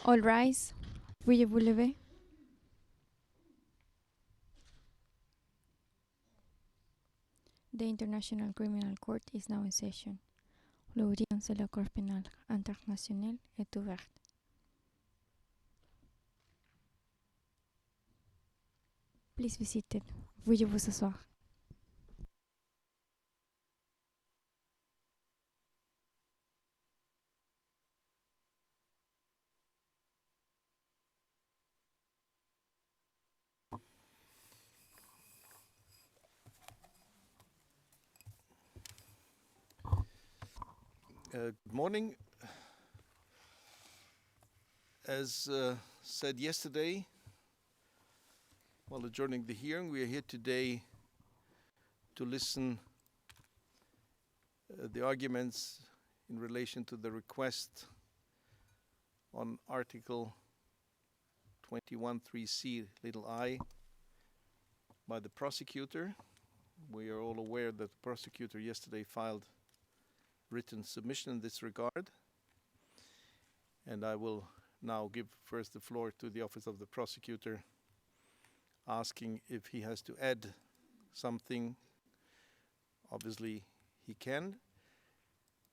All rise. Veuillez vous lever. The International Criminal Court is now in session. L'audience de la Cour pénale internationale est ouverte. Please be seated. Veuillez vous asseoir. Good morning. As said yesterday, while adjourning the hearing, we are here today to listen the arguments in relation to the request on Article 21(3)(c) little I by the prosecutor. We are all aware that the prosecutor yesterday filed written submission in this regard, and I will now give first the floor to the Office of the Prosecutor, asking if he has to add something. Obviously he can,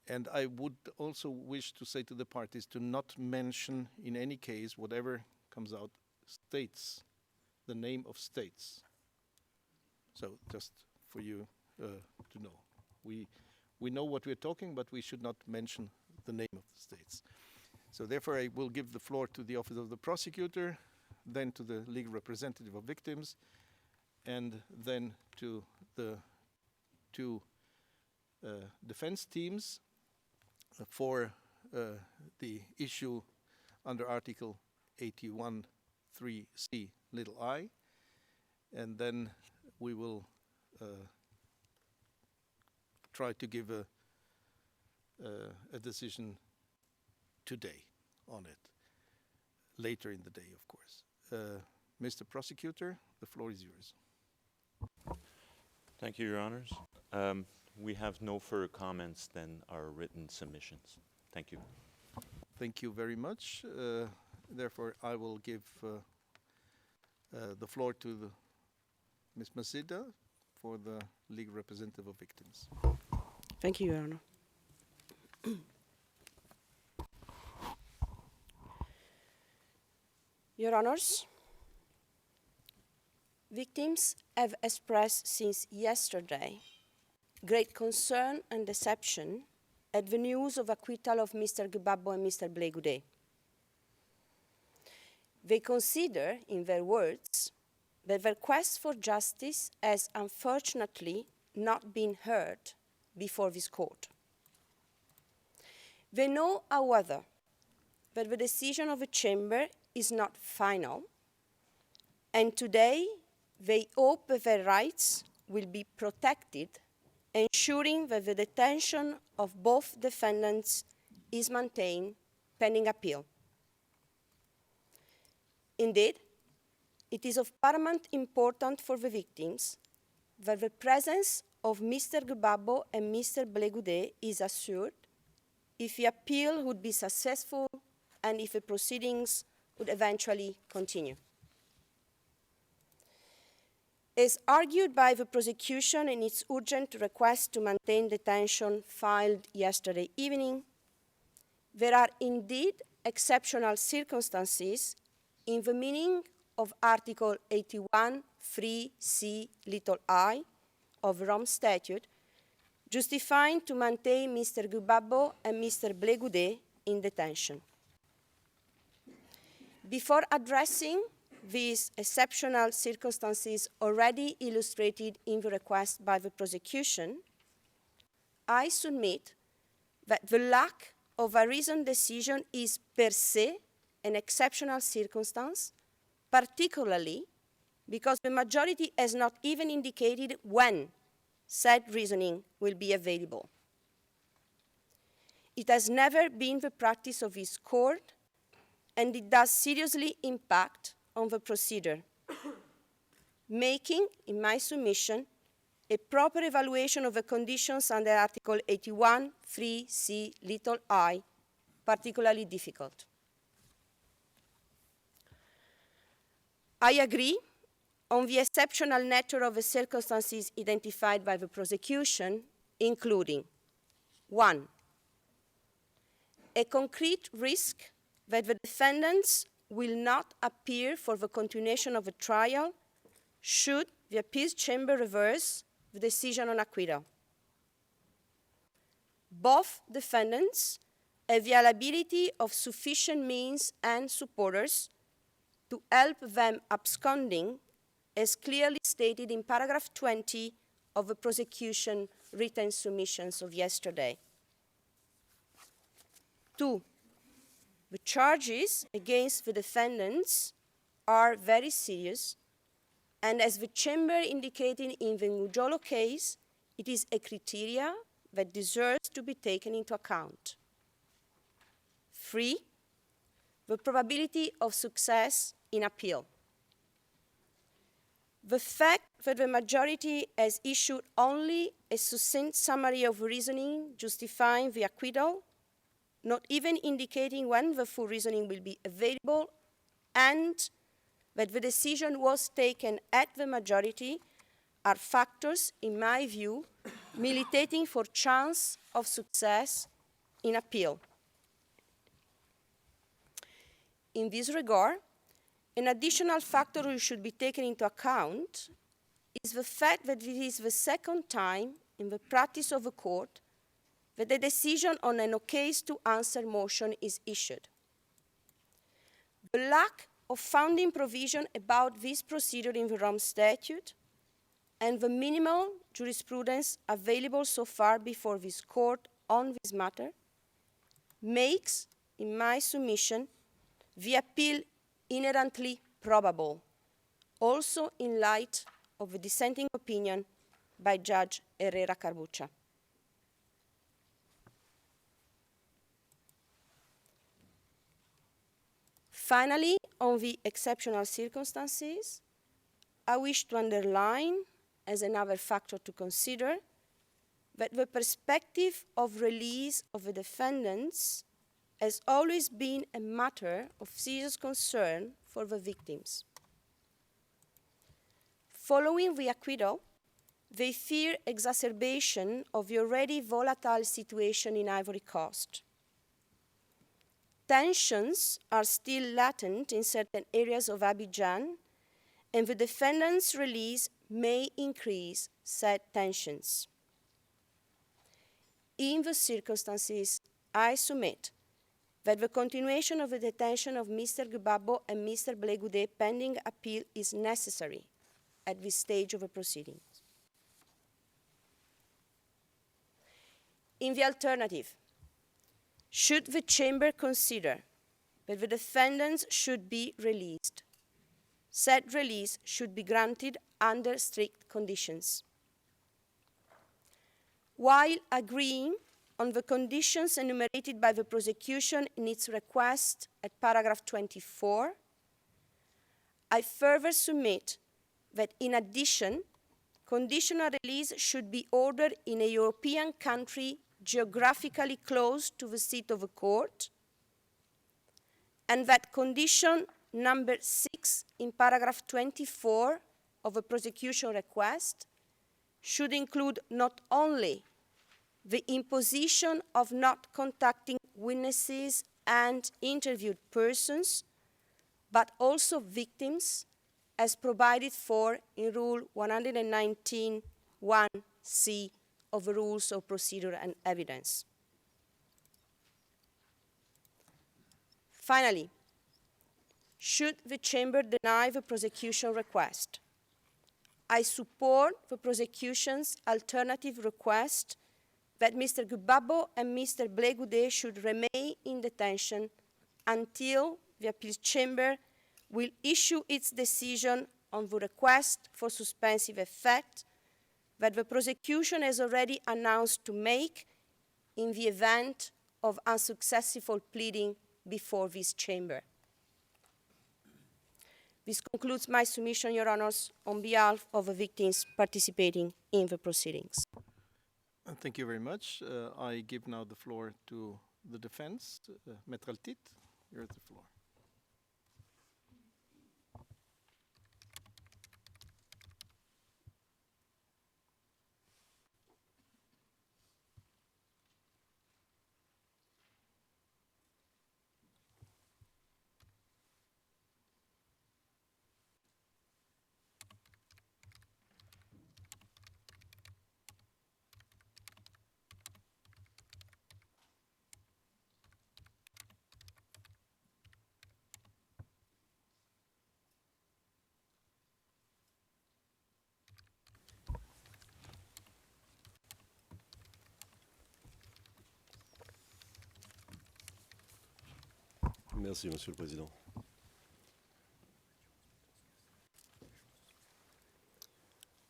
and I would also wish to say to the parties to not mention in any case, whatever comes out, states, the name of states. So just for you to know. We know what we're talking, but we should not mention the name of the states. So therefore, I will give the floor to the Office of the Prosecutor, then to the legal representative of victims, and then to the two defense teams for the issue under Article 81(3)(c) little I. And then we will try to give a decision today on it, later in the day, of course. Mr. Prosecutor, the floor is yours. Thank you, Your Honors. We have no further comments than our written submissions. Thank you. Thank you very much. Therefore, I will give the floor to Ms. Masida for the legal representative of victims. Thank you, Your Honor. Your Honors, victims have expressed since yesterday great concern and deception at the news of acquittal of Mr. Gbagbo and Mr. Goudé. They consider, in their words, that their quest for justice has unfortunately not been heard before this court. They know, however, that the decision of the Chamber is not final, and today they hope that their rights will be protected, ensuring that the detention of both defendants is maintained pending appeal. Indeed, it is of paramount importance for the victims that the presence of Mr. Gbagbo and Mr. Goudé is assured if the appeal would be successful and if the proceedings would eventually continue. As argued by the prosecution in its urgent request to maintain detention filed yesterday evening, there are indeed exceptional circumstances in the meaning of Article 81(3)(c) little I of Rome Statute, justifying to maintain Mr. Gbagbo and Mr. Goudé in detention. Before addressing these exceptional circumstances already illustrated in the request by the prosecution, I submit that the lack of a reasoned decision is per se an exceptional circumstance, particularly because the majority has not even indicated when said reasoning will be available. It has never been the practice of this court, and it does seriously impact on the procedure, making, in my submission, a proper evaluation of the conditions under Article 81(3)(c) little I particularly difficult. I agree on the exceptional nature of the circumstances identified by the prosecution, including 1. A concrete risk that the defendants will not appear for the continuation of the trial should the appeals chamber reverse the decision on acquittal. Both defendants have the availability of sufficient means and supporters to help them absconding, as clearly stated in paragraph 20 of the prosecution written submissions of yesterday. 2. The charges against the defendants are very serious, and as the chamber indicated in the Ngujolo case, it is a criteria that deserves to be taken into account. 3. The probability of success in appeal. The fact that the majority has issued only a succinct summary of reasoning justifying the acquittal, not even indicating when the full reasoning will be available, and that the decision was taken at the majority are factors, in my view, militating for chance of success in appeal. In this regard, an additional factor which should be taken into account is the fact that it is the second time in the practice of the court that the decision on an case to answer motion is issued. The lack of founding provision about this procedure in the Rome Statute and the minimal jurisprudence available so far before this court on this matter makes, in my submission, the appeal inherently probable, also in light of the dissenting opinion by Judge Herrera Carbucha. Finally, on the exceptional circumstances, I wish to underline, as another factor to consider, that the perspective of release of the defendants has always been a matter of serious concern for the victims. Following the acquittal, they fear exacerbation of the already volatile situation in Ivory Coast. Tensions are still latent in certain areas of Abidjan, and the defendant's release may increase said tensions. In the circumstances, I submit that the continuation of the detention of Mr. Gbagbo and Mr. Goudé pending appeal is necessary at this stage of the proceedings. In the alternative, should the chamber consider that the defendants should be released, said release should be granted under strict conditions. While agreeing on the conditions enumerated by the prosecution in its request at paragraph 24, I further submit that in addition, conditional release should be ordered in a European country geographically close to the seat of the court, and that condition number 6 in paragraph 24 of the prosecution request should include not only the imposition of not contacting witnesses and interviewed persons, but also victims, as provided for in Rule 119(1)(c) of the Rules of Procedure and Evidence. Finally, should the chamber deny the prosecution request, I support the prosecution's alternative request that Mr. Gbagbo and Mr. Goudé should remain in detention until the appeals chamber will issue its decision on the request for suspensive effect that the prosecution has already announced to make in the event of unsuccessful pleading before this chamber. This concludes my submission, Your Honors, on behalf of the victims participating in the proceedings. Thank you very much. I give now the floor to the defense. Maître Altit, you're at the floor. Merci, Monsieur le Président.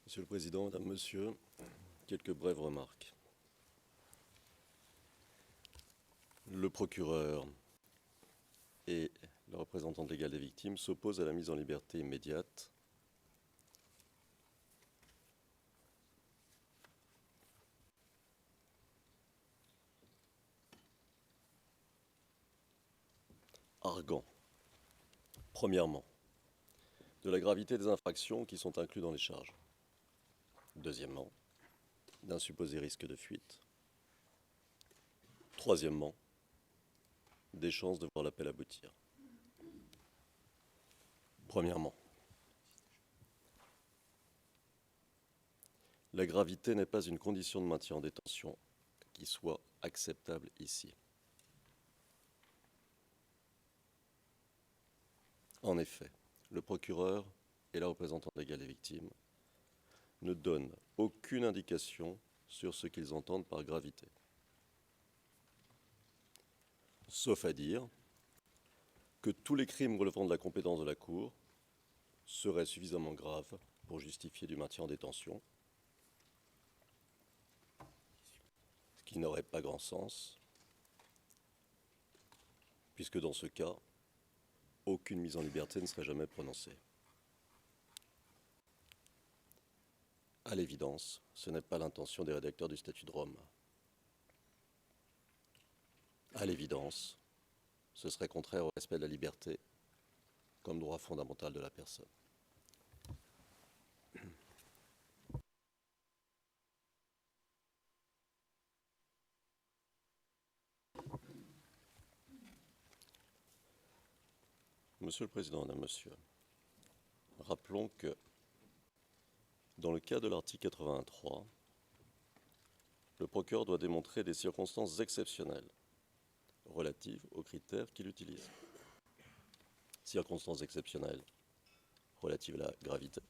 Monsieur le Président, Madame, Monsieur, quelques brèves remarques. Le procureur et le représentant légal des victimes s'opposent à la mise en liberté immédiate arguant, premièrement, de la gravité des infractions qui sont incluses dans les charges. Deuxièmement, d'un supposé risque de fuite. Troisièmement, des chances de voir l'appel aboutir. Premièrement, la gravité n'est pas une condition de maintien en détention qui soit acceptable ici. En effet, le procureur et la représentante légale des victimes ne donnent aucune indication sur ce qu'ils entendent par gravité. Sauf à dire que tous les crimes relevant de la compétence de la Cour seraient suffisamment graves pour justifier du maintien en détention, ce qui n'aurait pas grand sens, puisque dans ce cas, aucune mise en liberté ne serait jamais prononcée. À l'évidence, ce n'est pas l'intention des rédacteurs du statut de Rome. À l'évidence, ce serait contraire au respect de la liberté comme droit fondamental de la personne. Monsieur le Président, Madame, Monsieur, rappelons que dans le cas de l'article 83, le procureur doit démontrer des circonstances exceptionnelles relatives aux critères qu'il utilise. Circonstances exceptionnelles relatives à la gravité,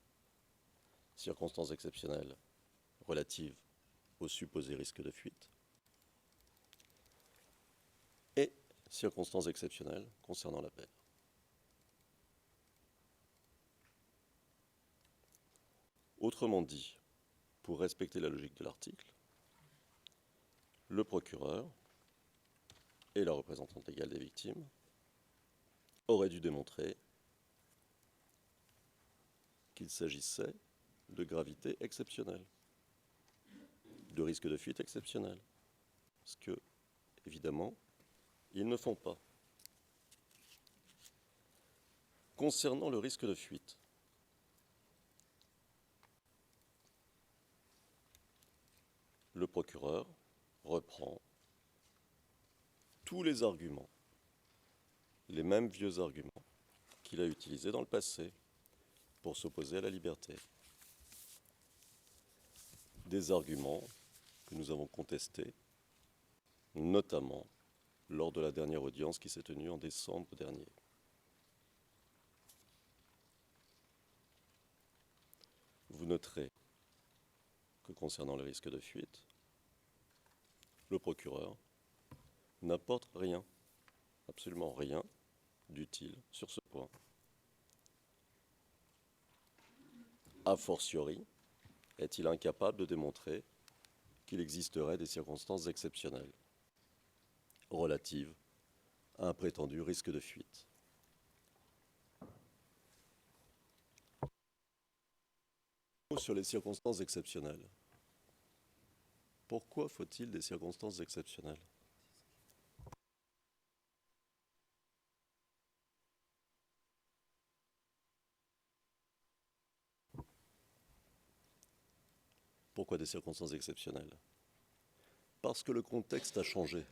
circonstances exceptionnelles relatives au supposé risque de fuite et circonstances exceptionnelles concernant la peine. Autrement dit, pour respecter la logique de l'article, le procureur et la représentante légale des victimes auraient dû démontrer qu'il s'agissait de gravité exceptionnelle, de risque de fuite exceptionnel, ce que, évidemment, ils ne font pas. Concernant le risque de fuite, le procureur reprend tous les arguments, les mêmes vieux arguments qu'il a utilisés dans le passé pour s'opposer à la liberté. Des arguments que nous avons contestés, notamment lors de la dernière audience qui s'est tenue en décembre dernier. Vous noterez que concernant le risque de fuite, le procureur n'apporte rien, absolument rien d'utile sur ce point. A fortiori, est-il incapable de démontrer qu'il existerait des circonstances exceptionnelles relatives à un prétendu risque de fuite. Sur les circonstances exceptionnelles. Pourquoi faut-il des circonstances exceptionnelles ? Pourquoi des circonstances exceptionnelles ? Parce que le contexte a changé.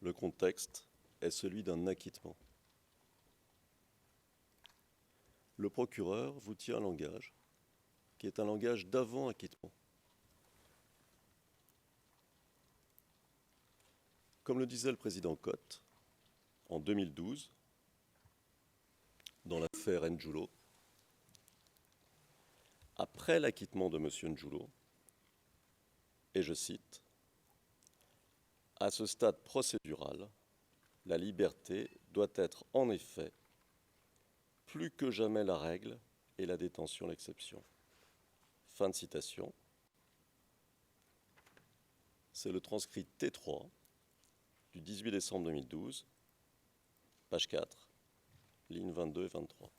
Le contexte est celui d'un acquittement. Le procureur vous tient un langage qui est un langage d'avant-acquittement. Comme le disait le président Cotte, en 2012, dans l'affaire Ndjulo, après l'acquittement de M. Ndjulo, et je cite, « À ce stade procédural, la liberté doit être en effet plus que jamais la règle et la détention l'exception. Fin de citation. C'est le transcrit T3 du 18 décembre 2012, page 4, lignes 22 et 23.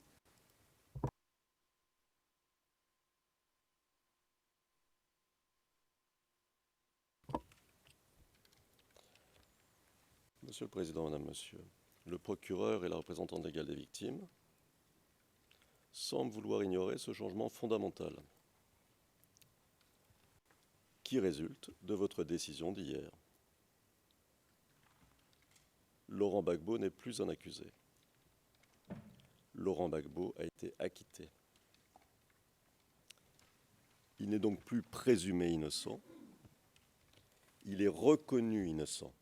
Monsieur le Président, Madame, Monsieur, le procureur et la représentante légale des victimes semblent vouloir ignorer ce changement fondamental qui résulte de votre décision d'hier. Laurent Gbagbo n'est plus un accusé. Laurent Gbagbo a été acquitté. Il n'est donc plus présumé innocent, il est reconnu innocent.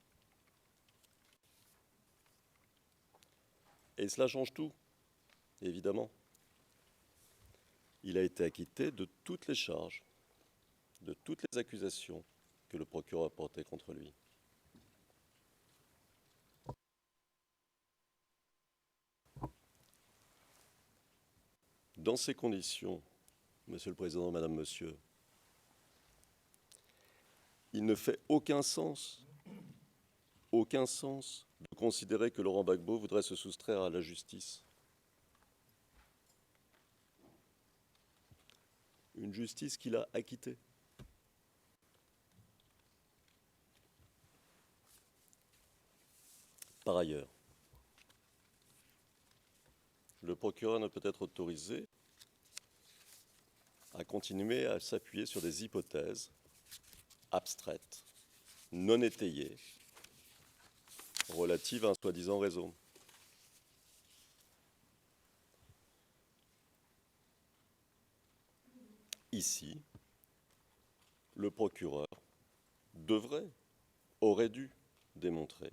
Et cela change tout, évidemment. Il a été acquitté de toutes les charges, de toutes les accusations que le procureur a portées contre lui. Dans ces conditions, Monsieur le Président, Madame, Monsieur, il ne fait aucun sens de considérer que Laurent Gbagbo voudrait se soustraire à la justice. Une justice qu'il a acquittée. Par ailleurs, le procureur ne peut être autorisé à continuer à s'appuyer sur des hypothèses abstraites, non étayées, relatives à un soi-disant réseau. Ici, le procureur aurait dû démontrer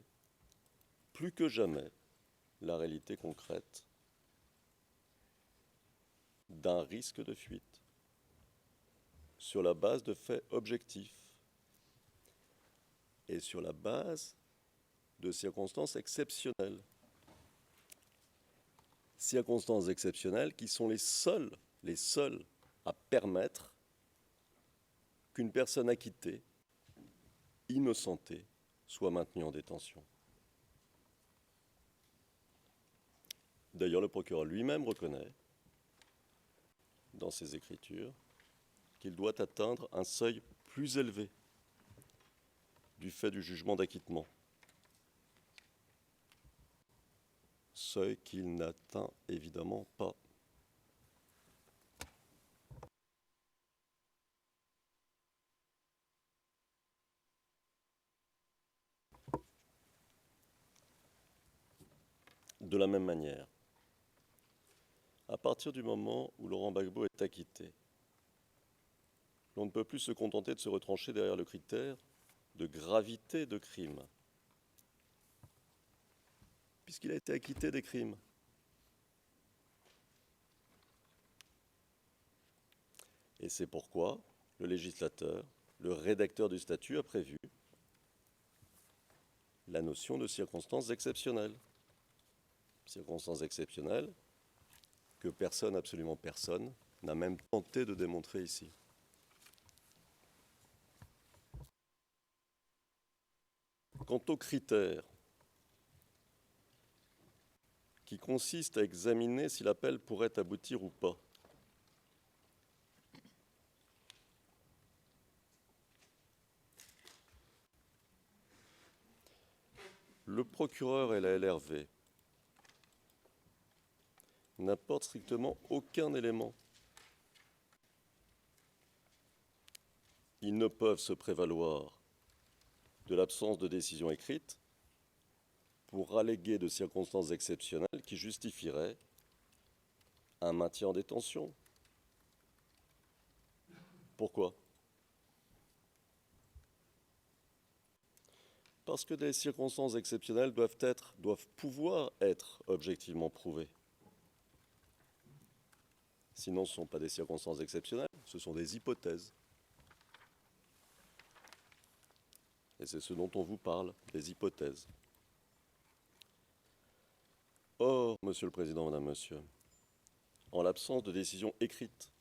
plus que jamais la réalité concrète d'un risque de fuite sur la base de faits objectifs et sur la base de circonstances exceptionnelles. Circonstances exceptionnelles qui sont les seules à permettre qu'une personne acquittée, innocentée, soit maintenue en détention. D'ailleurs, le procureur lui-même reconnaît, dans ses écritures, qu'il doit atteindre un seuil plus élevé du fait du jugement d'acquittement. Seuil qu'il n'atteint évidemment pas. De la même manière, à partir du moment où Laurent Gbagbo est acquitté, on ne peut plus se contenter de se retrancher derrière le critère de gravité de crime, puisqu'il a été acquitté des crimes. Et c'est pourquoi le législateur, le rédacteur du statut, a prévu la notion de circonstances exceptionnelles. Circonstances exceptionnelles que personne, absolument personne, n'a même tenté de démontrer ici. Quant aux critères qui consistent à examiner si l'appel pourrait aboutir ou pas, le procureur et la LRV n'apportent strictement aucun élément. Ils ne peuvent se prévaloir de l'absence de décision écrite pour alléguer de circonstances exceptionnelles qui justifieraient un maintien en détention. Pourquoi ? Parce que des circonstances exceptionnelles doivent pouvoir être objectivement prouvées. Sinon, ce ne sont pas des circonstances exceptionnelles, ce sont des hypothèses. Et c'est ce dont on vous parle, des hypothèses. Monsieur le Président, Madame, Monsieur, en l'absence de décision écrite,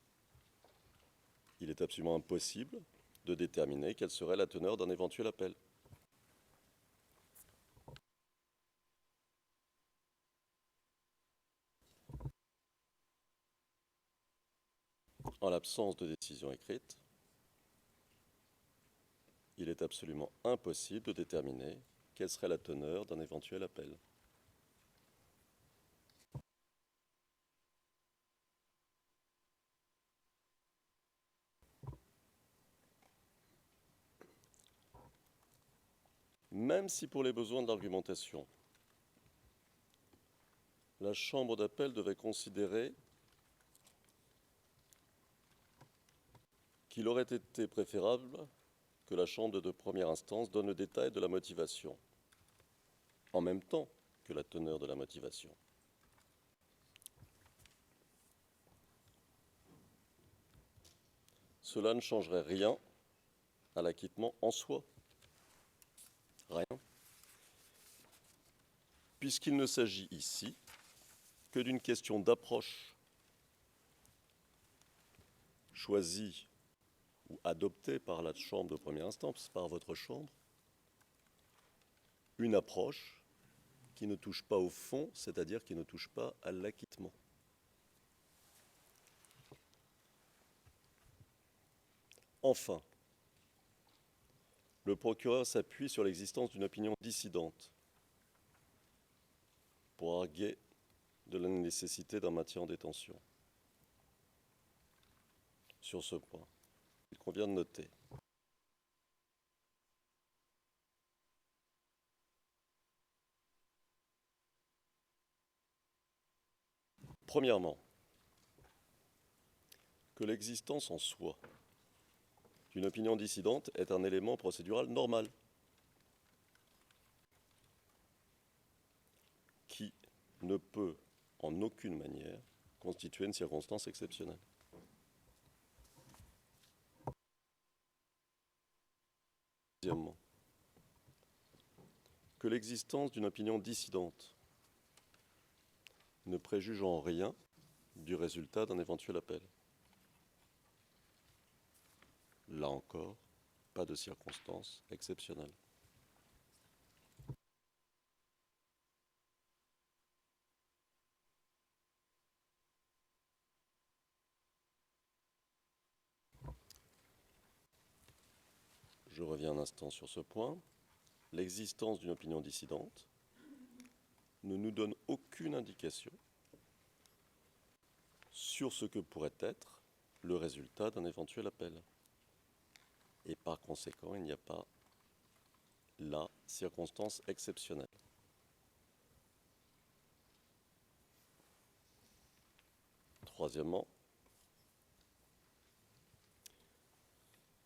il est absolument impossible de déterminer quelle serait la teneur d'un éventuel appel. En l'absence de décision écrite, il est absolument impossible de déterminer quelle serait la teneur d'un éventuel appel. Même si pour les besoins de l'argumentation, la Chambre d'appel devait considérer qu'il aurait été préférable que la Chambre de première instance donne le détail de la motivation, en même temps que la teneur de la motivation. Cela ne changerait rien à l'acquittement en soi. Rien. Puisqu'il ne s'agit ici que d'une question d'approche choisie ou adoptée par la Chambre de première instance, par votre Chambre, une approche qui ne touche pas au fond, c'est-à-dire qui ne touche pas à l'acquittement. Enfin, le procureur s'appuie sur l'existence d'une opinion dissidente pour arguer de la nécessité d'un maintien en détention. Sur ce point, il convient de noter premièrement que l'existence en soi d'une opinion dissidente est un élément procédural normal qui ne peut en aucune manière constituer une circonstance exceptionnelle. Deuxièmement, que l'existence d'une opinion dissidente ne préjuge en rien du résultat d'un éventuel appel. Là encore, pas de circonstance exceptionnelle. Je reviens un instant sur ce point. L'existence d'une opinion dissidente ne nous donne aucune indication sur ce que pourrait être le résultat d'un éventuel appel. Et par conséquent, il n'y a pas la circonstance exceptionnelle. Troisièmement,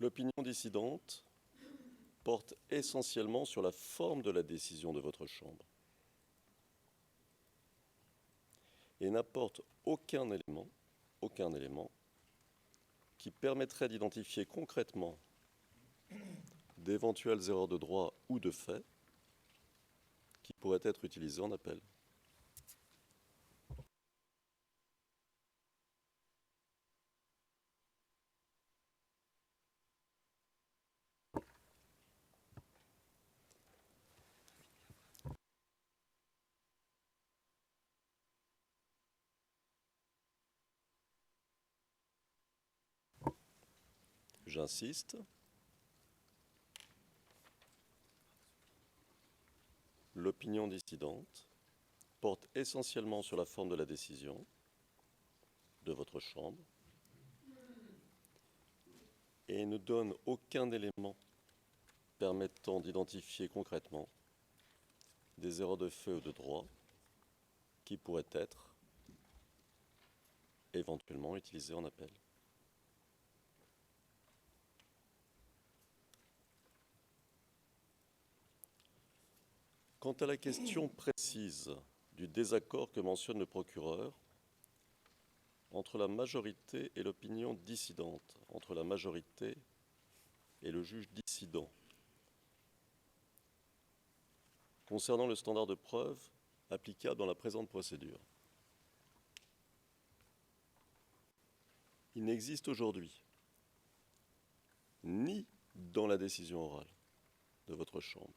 l'opinion dissidente porte essentiellement sur la forme de la décision de votre Chambre et n'apporte aucun élément qui permettrait d'identifier concrètement d'éventuelles erreurs de droit ou de fait qui pourraient être utilisées en appel. J'insiste, l'opinion dissidente porte essentiellement sur la forme de la décision de votre Chambre et ne donne aucun élément permettant d'identifier concrètement des erreurs de fait ou de droit qui pourraient être éventuellement utilisées en appel. Quant à la question précise du désaccord que mentionne le procureur entre la majorité et l'opinion dissidente, entre la majorité et le juge dissident, concernant le standard de preuve applicable dans la présente procédure. Il n'existe aujourd'hui, ni dans la décision orale de votre Chambre,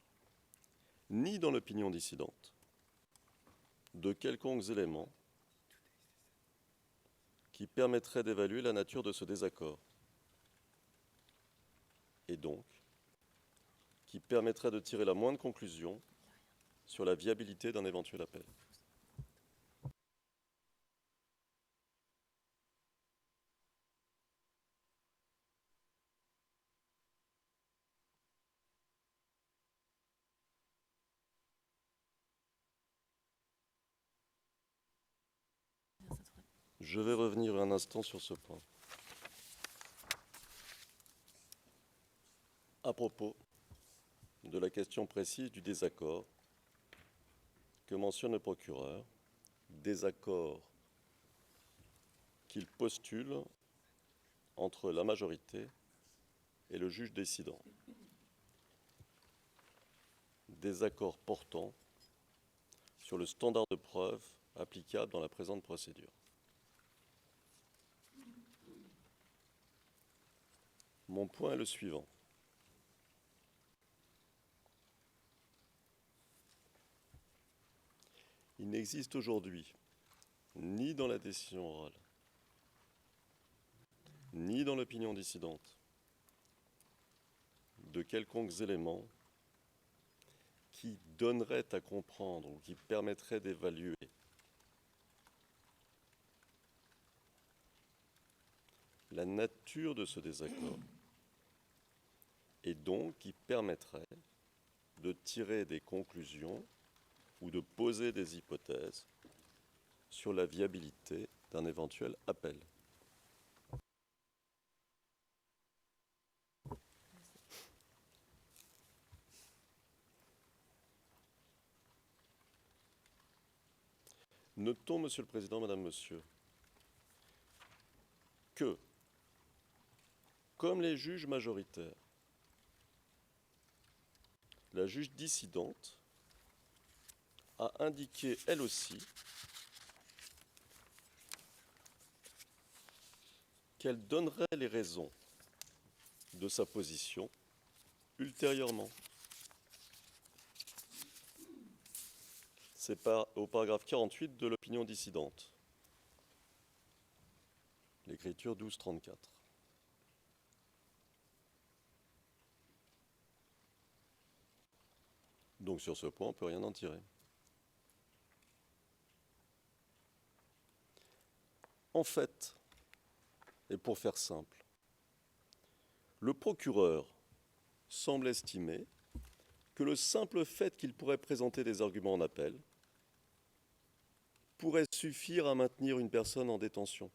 ni dans l'opinion dissidente, de quelconques éléments qui permettraient d'évaluer la nature de ce désaccord, et donc qui permettraient de tirer la moindre conclusion sur la viabilité d'un éventuel appel. Je vais revenir un instant sur ce point. À propos de la question précise du désaccord que mentionne le procureur, désaccord qu'il postule entre la majorité et le juge décidant. Désaccord portant sur le standard de preuve applicable dans la présente procédure. Mon point est le suivant. Il n'existe aujourd'hui, ni dans la décision orale, ni dans l'opinion dissidente, de quelconques éléments qui donneraient à comprendre ou qui permettraient d'évaluer la nature de ce désaccord et donc qui permettraient de tirer des conclusions ou de poser des hypothèses sur la viabilité d'un éventuel appel. Notons, Monsieur le Président, Madame, Monsieur, que, comme les juges majoritaires, la juge dissidente a indiqué, elle aussi, qu'elle donnerait les raisons de sa position ultérieurement. C'est au paragraphe 48 de l'opinion dissidente, l'écriture 1234. Donc sur ce point, on ne peut rien en tirer. En fait, et pour faire simple, le procureur semble estimer que le simple fait qu'il pourrait présenter des arguments en appel pourrait suffire à maintenir une personne en détention.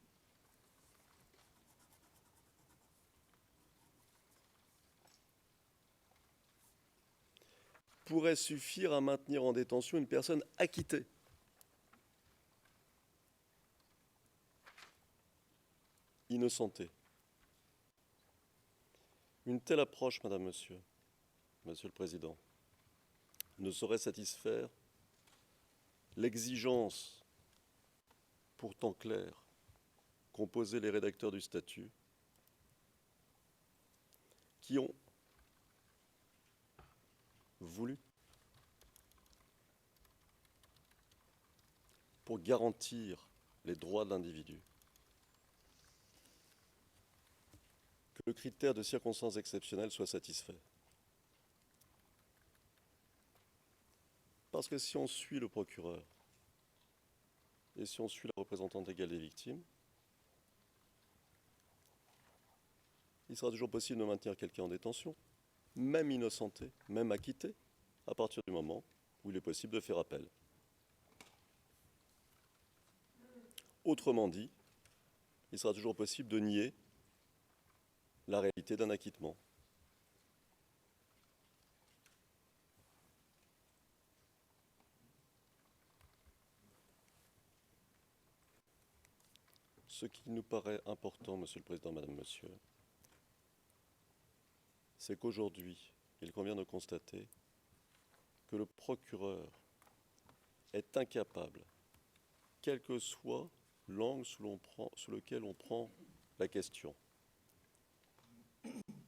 Pourrait suffire à maintenir en détention une personne acquittée. Innocentée. Une telle approche, Madame, Monsieur le Président, ne saurait satisfaire l'exigence pourtant claire qu'ont posée les rédacteurs du statut, qui ont voulu, pour garantir les droits de l'individu, que le critère de circonstances exceptionnelles soit satisfait. Parce que si on suit le procureur et si on suit la représentante légale des victimes, il sera toujours possible de maintenir quelqu'un en détention, même innocenté, même acquitté, à partir du moment où il est possible de faire appel. Autrement dit, il sera toujours possible de nier la réalité d'un acquittement. Ce qui nous paraît important, Monsieur le Président, Madame, Monsieur, c'est qu'aujourd'hui, il convient de constater que le procureur est incapable, quel que soit l'angle sous lequel on prend la question,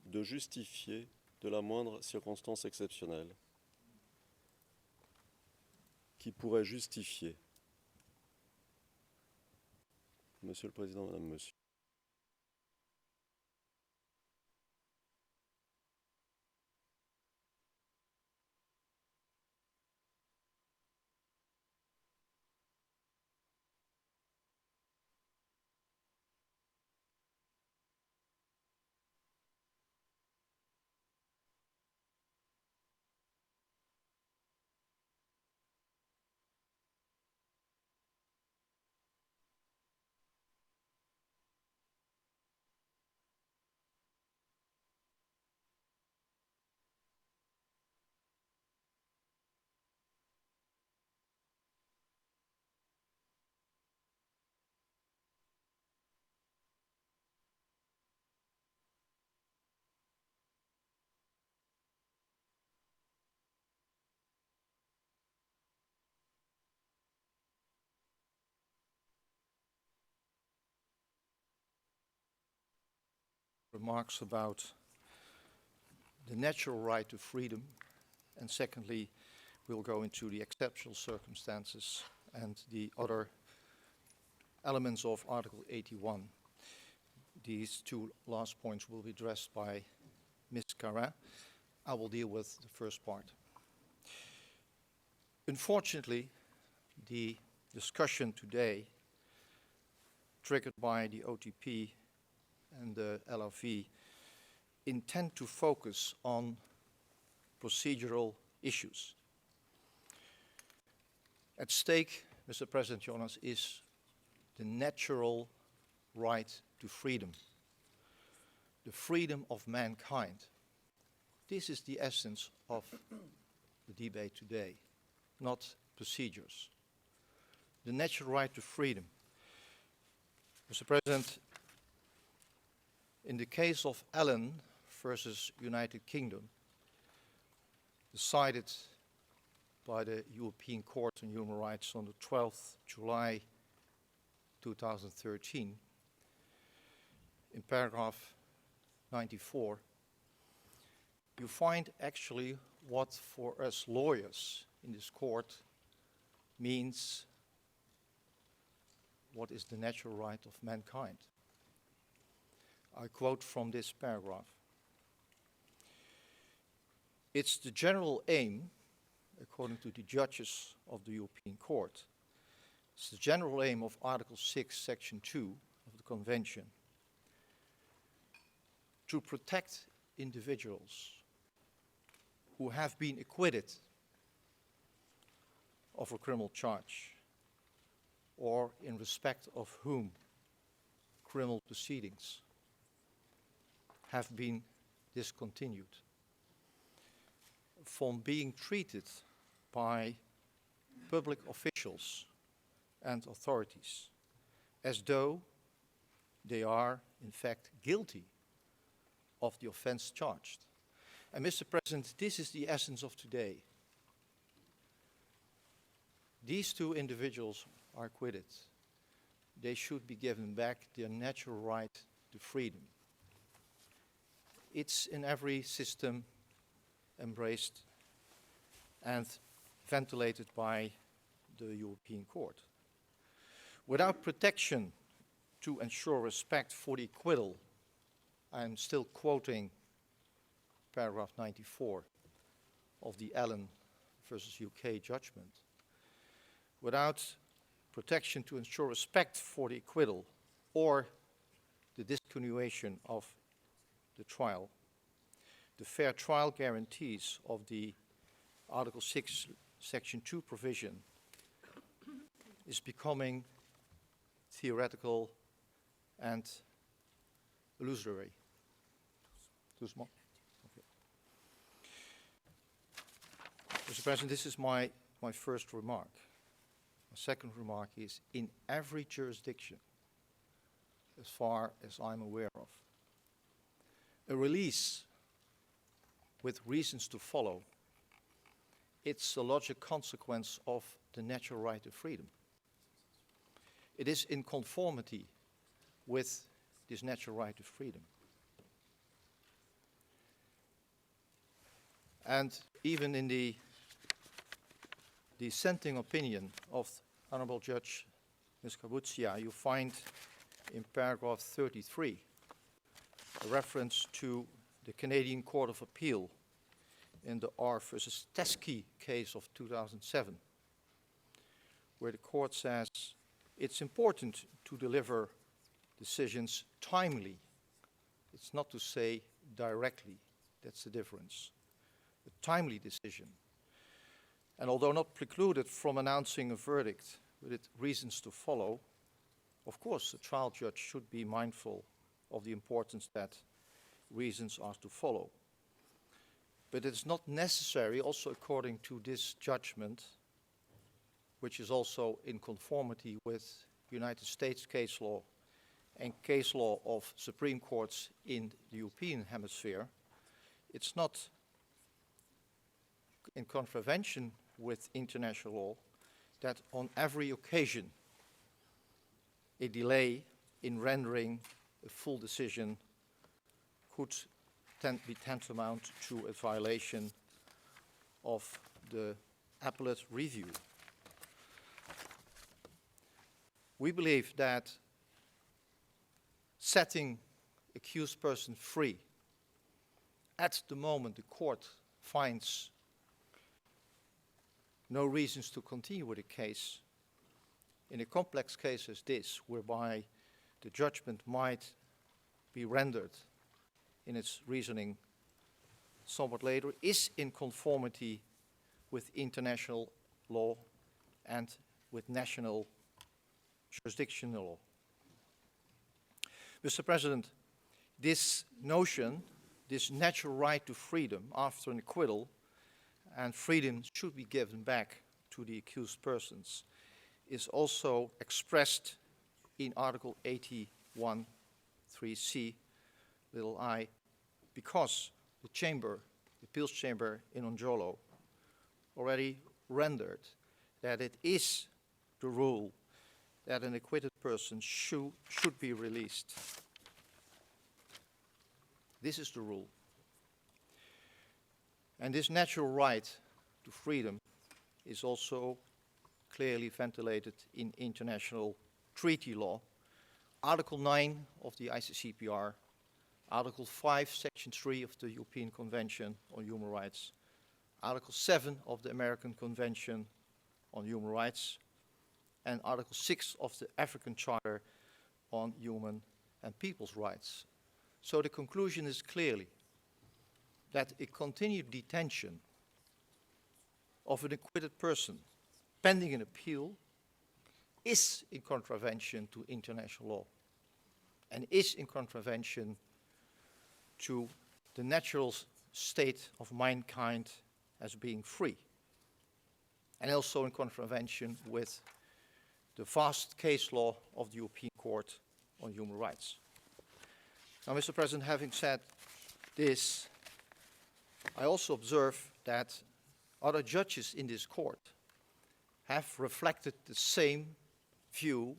de justifier de la moindre circonstance exceptionnelle qui pourrait justifier, Monsieur le Président, Madame, Monsieur, Remarks about the natural right to freedom, and secondly, we'll go into the exceptional circumstances and the other elements of Article 81. These two last points will be addressed by Ms. Carin. I will deal with the first part. Unfortunately, the discussion today, triggered by the OTP and the LRV, intend to focus on procedural issues. At stake, Mr. President Jonas, is the natural right to freedom, the freedom of mankind. This is the essence of the debate today, not procedures. The natural right to freedom. Mr. President, in the case of Allen versus United Kingdom, decided by the European Court on Human Rights on the 12th July 2013, in paragraph 94, you find actually what for us lawyers in this court means what is the natural right of mankind. I quote from this paragraph. It's the general aim, according to the judges of the European Court, it's the general aim of Article 6, Section 2 of the Convention to protect individuals who have been acquitted of a criminal charge or in respect of whom criminal proceedings have been discontinued from being treated by public officials and authorities as though they are in fact guilty of the offense charged. And Mr. President, this is the essence of today. These two individuals are acquitted. They should be given back their natural right to freedom. It's in every system embraced and ventilated by the European Court. Without protection to ensure respect for the acquittal, I'm still quoting paragraph 94 of the Allen versus UK judgment. Without protection to ensure respect for the acquittal or the discontinuation of the trial, the fair trial guarantees of the Article 6, Section 2 provision is becoming theoretical and illusory. Too small? Okay. Mr. President, this is my first remark. My second remark is, in every jurisdiction, as far as I'm aware of, a release with reasons to follow it's a logical consequence of the natural right to freedom. It is in conformity with this natural right to freedom. And even in the dissenting opinion of Honorable Judge Ms. Kabutsia, you find in paragraph 33 a reference to the Canadian Court of Appeal in the R versus Teskey case of 2007, where the court says it's important to deliver decisions timely. It's not to say directly. That's the difference. A timely decision. And although not precluded from announcing a verdict with reasons to follow, of course, the trial judge should be mindful of the importance that reasons are to follow. But it's not necessary, also according to this judgment, which is also in conformity with United States case law and case law of Supreme Courts in the European hemisphere, it's not in contravention with international law that on every occasion a delay in rendering a full decision could be tantamount to a violation of the appellate review. We believe that setting accused person free at the moment the court finds no reasons to continue with the case, in a complex case as this, whereby the judgment might be rendered in its reasoning somewhat later, is in conformity with international law and with national jurisdictional law. Mr. President, this notion, this natural right to freedom after an acquittal, and freedom should be given back to the accused persons, is also expressed in Article 81, 3c, little I, because the chamber, the appeals chamber in Onjolo, already rendered that it is the rule that an acquitted person should be released. This is the rule. And this natural right to freedom is also clearly ventilated in international treaty law. Article 9 of the ICCPR, Article 5, Section 3 of the European Convention on Human Rights, Article 7 of the American Convention on Human Rights, and Article 6 of the African Charter on Human and People's Rights. So the conclusion is clearly that a continued detention of an acquitted person pending an appeal is in contravention to international law and is in contravention to the natural state of mankind as being free, and also in contravention with the vast case law of the European Court on Human Rights. Now, Mr. President, having said this, I also observe that other judges in this court have reflected the same view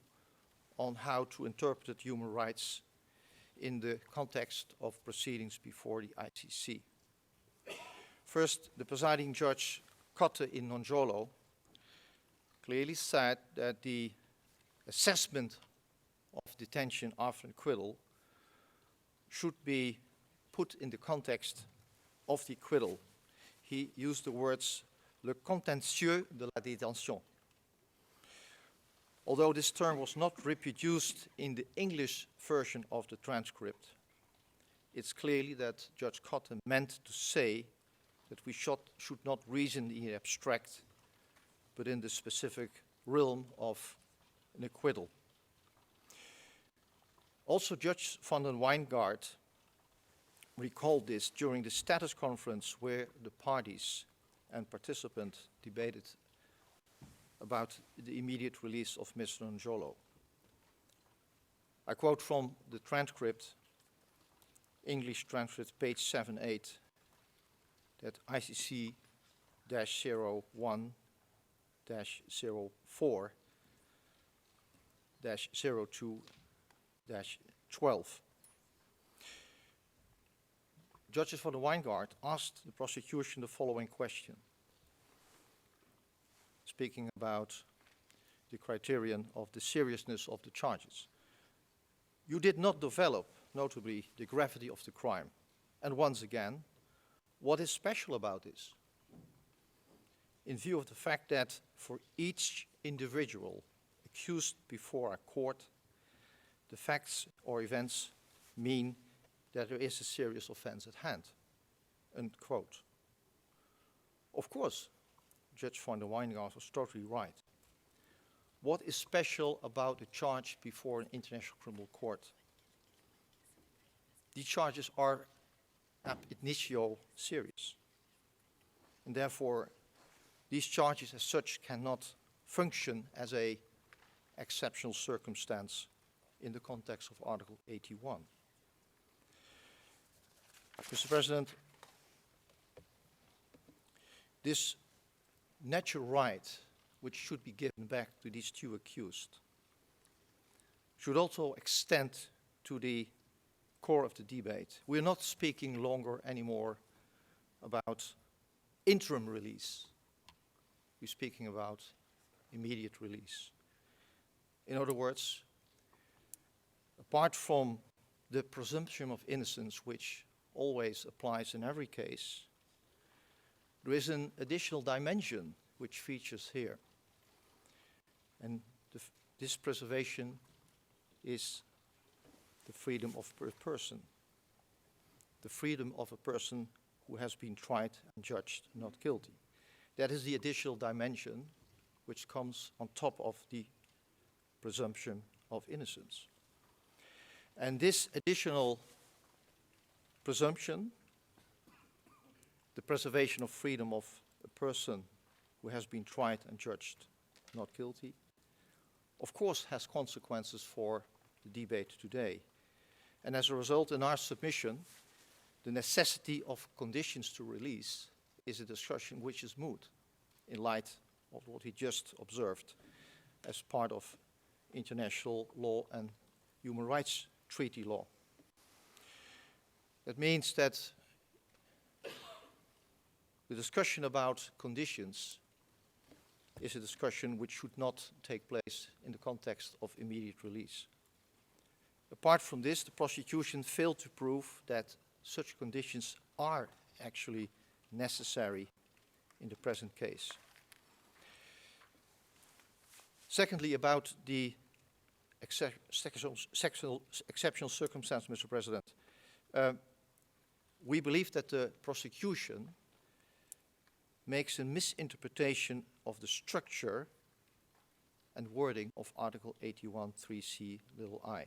on how to interpret human rights in the context of proceedings before the ICC. First, the presiding judge, Kotte in Onjolo, clearly said that the assessment of detention after acquittal should be put in the context of the acquittal. He used the words, le contentieux de la détention. Although this term was not reproduced in the English version of the transcript, it's clearly that Judge Kotte meant to say that we should not reason in the abstract, but in the specific realm of an acquittal. Also, Judge van den Wijngaard recalled this during the status conference where the parties and participants debated about the immediate release of Mr. Onjolo. I quote from the transcript, English transcript, page 7-8, that ICC 01-04-02-12. Judges van de Wijngaard asked the prosecution the following question, speaking about the criterion of the seriousness of the charges. You did not develop, notably, the gravity of the crime. And once again, what is special about this? In view of the fact that for each individual accused before a court, the facts or events mean that there is a serious offense at hand, unquote. Of course, Judge van der Wijngaard was totally right. What is special about a charge before an international criminal court? These charges are ab initio serious. And therefore, these charges as such cannot function as an exceptional circumstance in the context of Article 81. Mr. President, this natural right which should be given back to these two accused should also extend to the core of the debate. We're not speaking longer anymore about interim release. We're speaking about immediate release. In other words, apart from the presumption of innocence, which always applies in every case, there is an additional dimension which features here. And this preservation is the freedom of a person. The freedom of a person who has been tried and judged not guilty. That is the additional dimension which comes on top of the presumption of innocence. And this additional presumption, the preservation of freedom of a person who has been tried and judged not guilty, of course has consequences for the debate today. And as a result, in our submission, the necessity of conditions to release is a discussion which is moot in light of what we just observed as part of international law and human rights treaty law. That means that the discussion about conditions is a discussion which should not take place in the context of immediate release. Apart from this, the prosecution failed to prove that such conditions are actually necessary in the present case. Secondly, about the exceptional circumstance, Mr. President, we believe that the prosecution makes a misinterpretation of the structure and wording of Article 81(3)(c) (i).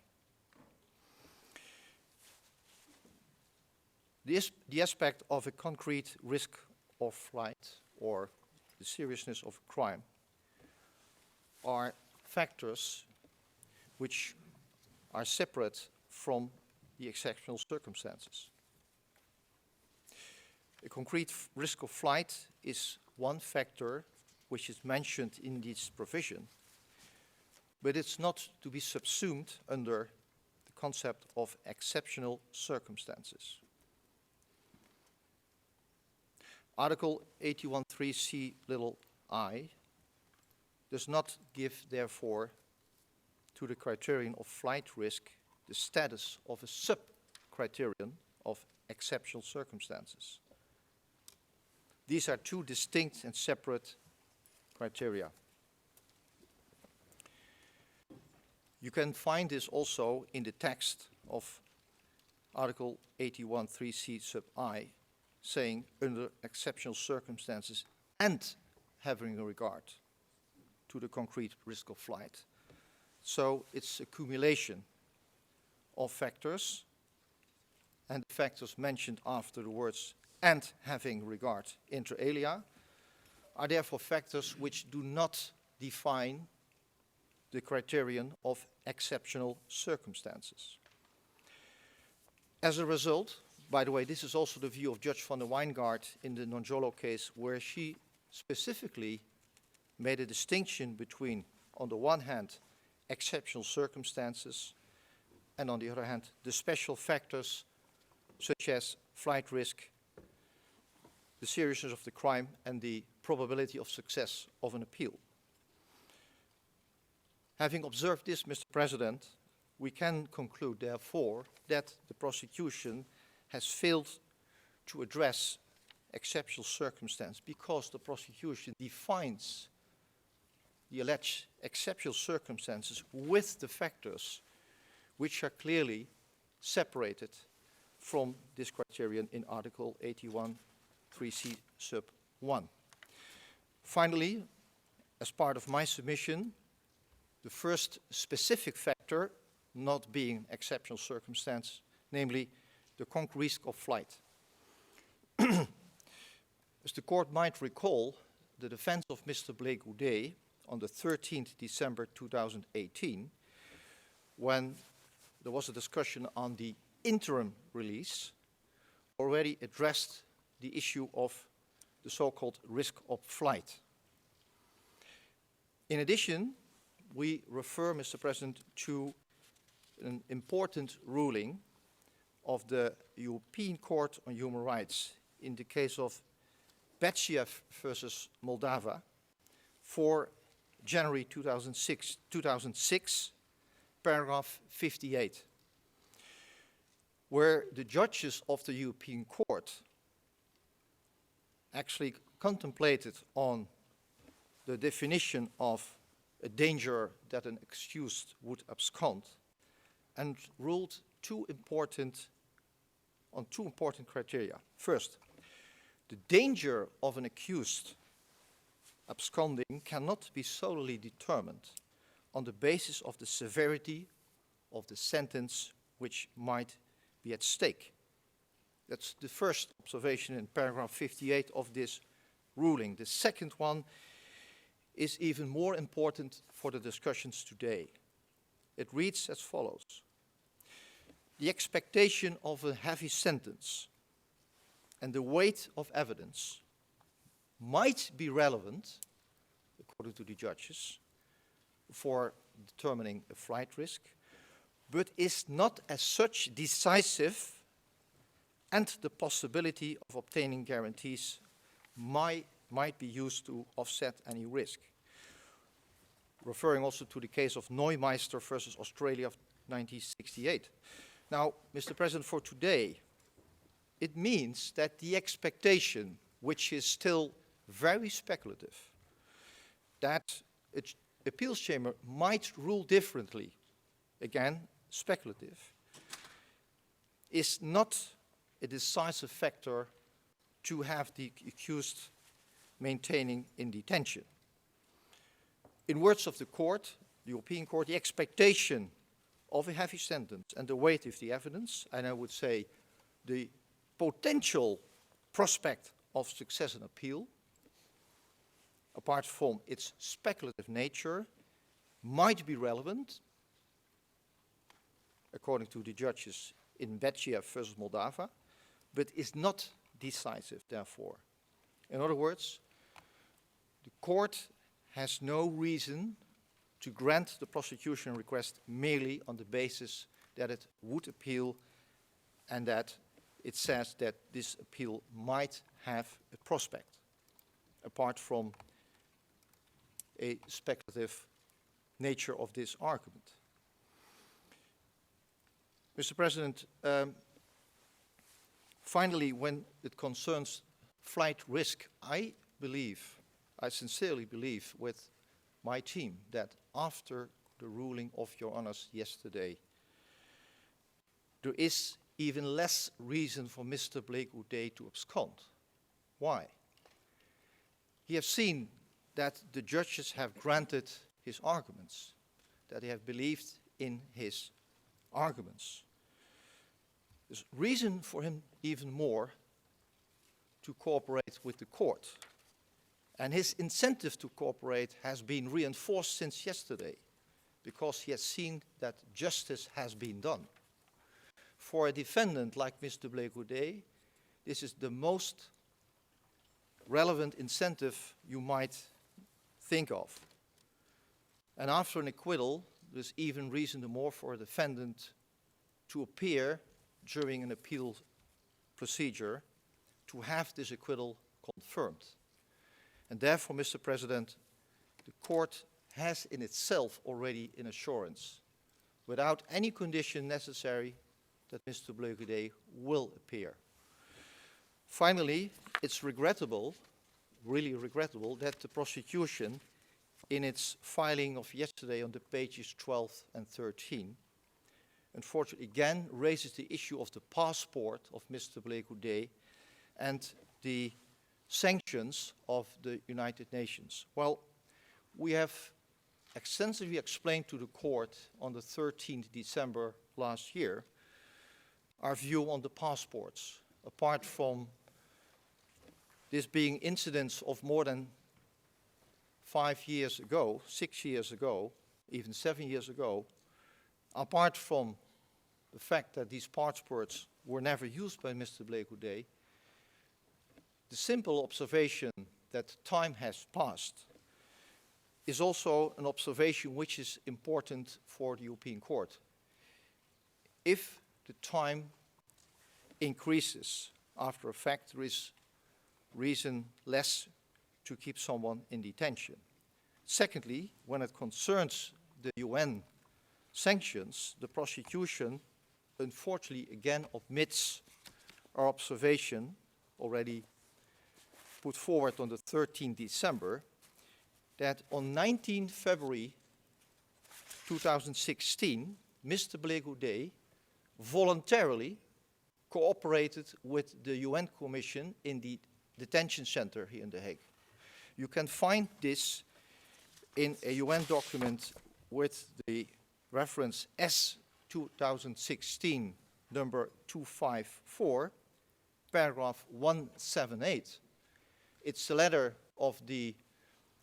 The aspect of a concrete risk of flight or the seriousness of a crime are factors which are separate from the exceptional circumstances. A concrete risk of flight is one factor which is mentioned in this provision, but it's not to be subsumed under the concept of exceptional circumstances. Article 81(3)(c) (i) does not give, therefore, to the criterion of flight risk the status of a sub-criterion of exceptional circumstances. These are two distinct and separate criteria. You can find this also in the text of Article 81(3)(c) sub I, saying under exceptional circumstances and having regard to the concrete risk of flight. So it's accumulation of factors, and the factors mentioned after the words and having regard inter alia are therefore factors which do not define the criterion of exceptional circumstances. As a result, by the way, this is also the view of Judge van der Wijngaard in the Nonjolo case, where she specifically made a distinction between, on the one hand, exceptional circumstances, and on the other hand, the special factors such as flight risk, the seriousness of the crime, and the probability of success of an appeal. Having observed this, Mr. President, we can conclude, therefore, that the prosecution has failed to address exceptional circumstance because the prosecution defines the alleged exceptional circumstances with the factors which are clearly separated from this criterion in Article 81, 3C sub 1. Finally, as part of my submission, the first specific factor not being exceptional circumstance, namely the concrete risk of flight. As the court might recall, the defense of Mr. Goudé on the 13th December 2018, when there was a discussion on the interim release, already addressed the issue of the so-called risk of flight. In addition, we refer, Mr. President, to an important ruling of the European Court on Human Rights in the case of Gbagbo versus Moldova for January 2006, paragraph 58, where the judges of the European Court actually contemplated on the definition of a danger that an accused would abscond and ruled on two important criteria. First, the danger of an accused absconding cannot be solely determined on the basis of the severity of the sentence which might be at stake. That's the first observation in paragraph 58 of this ruling. The second one is even more important for the discussions today. It reads as follows: the expectation of a heavy sentence and the weight of evidence might be relevant, according to the judges, for determining a flight risk, but is not as such decisive, and the possibility of obtaining guarantees might be used to offset any risk. Referring also to the case of Neumeister versus Australia of 1968. Now, Mr. President, for today, it means that the expectation, which is still very speculative, that an appeals chamber might rule differently, again, speculative, is not a decisive factor to have the accused maintaining in detention. In words of the court, the European Court, the expectation of a heavy sentence and the weight of the evidence, and I would say the potential prospect of success in appeal, apart from its speculative nature, might be relevant, according to the judges in Gbagbo versus Moldova, but is not decisive, therefore. In other words, the court has no reason to grant the prosecution request merely on the basis that it would appeal and that it says that this appeal might have a prospect, apart from a speculative nature of this argument. Mr. President, finally, when it concerns flight risk, I sincerely believe with my team that after the ruling of Your Honors yesterday, there is even less reason for Mr. Goudé to abscond. Why? He has seen that the judges have granted his arguments, that they have believed in his arguments. There's reason for him even more to cooperate with the court. And his incentive to cooperate has been reinforced since yesterday, because he has seen that justice has been done. For a defendant like Mr. Goudé, this is the most relevant incentive you might think of. And after an acquittal, there's even reason the more for a defendant to appear during an appeal procedure to have this acquittal confirmed. And therefore, Mr. President, the court has in itself already an assurance, without any condition necessary, that Mr. Goudé will appear. Finally, it's regrettable, really regrettable, that the prosecution, in its filing of yesterday on the pages 12 and 13, unfortunately again raises the issue of the passport of Mr. Goudé and the sanctions of the United Nations. Well, we have extensively explained to the court on the 13th December last year our view on the passports. Apart from this being incidents of more than 5 years ago, 6 years ago, even 7 years ago, apart from the fact that these passports were never used by Mr. Goudé, the simple observation that time has passed is also an observation which is important for the European Court. If the time increases after a fact, there is reason less to keep someone in detention. Secondly, when it concerns the UN sanctions, the prosecution unfortunately again omits our observation already put forward on the 13th December that on 19 February 2016, Mr. Goudé voluntarily cooperated with the UN Commission in the detention center here in The Hague. You can find this in a UN document with the reference S 2016 number 254, paragraph 178. It's a letter of the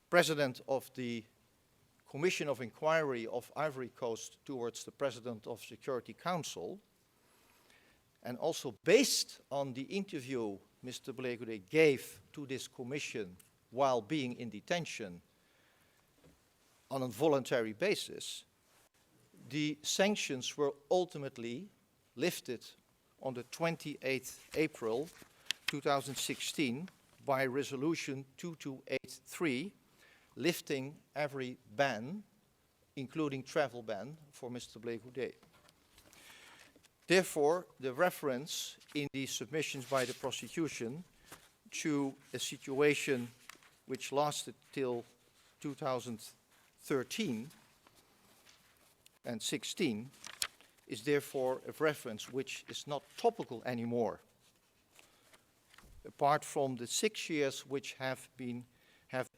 President of the Commission of Inquiry of Ivory Coast towards the President of Security Council, and also based on the interview Mr. Goudé gave to this commission while being in detention on a voluntary basis, the sanctions were ultimately lifted on the 28th April 2016 by Resolution 2283, lifting every ban, including travel ban, for Mr. Goudé. Therefore, the reference in the submissions by the prosecution to a situation which lasted till 2013 and 16 is therefore a reference which is not topical anymore. Apart from the 6 years which have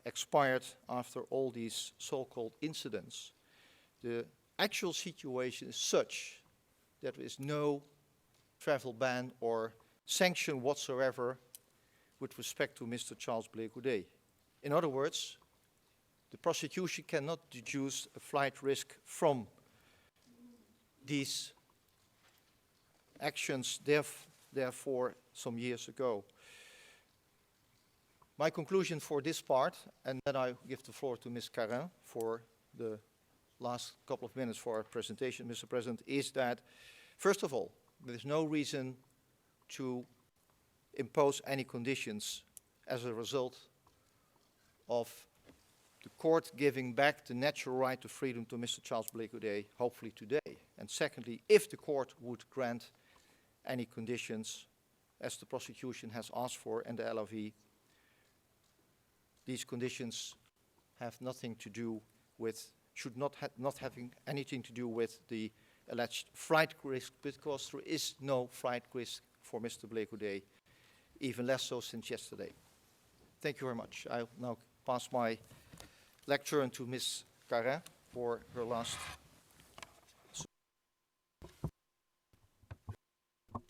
expired after all these so-called incidents, the actual situation is such that there is no travel ban or sanction whatsoever with respect to Mr. Charles Goudé. In other words, the prosecution cannot deduce a flight risk from these actions, therefore, some years ago. My conclusion for this part, and then I give the floor to Ms. Carin for the last couple of minutes for our presentation, Mr. President, is that, first of all, there is no reason to impose any conditions as a result of the court giving back the natural right to freedom to Mr. Charles Goudé, hopefully today. And secondly, if the court would grant any conditions, as the prosecution has asked for and the LRV, these conditions have nothing to do with, should not having anything to do with the alleged flight risk, because there is no flight risk for Mr. Goudé, even less so since yesterday. Thank you very much. I'll now pass my lecture on to Ms. Carin for her last.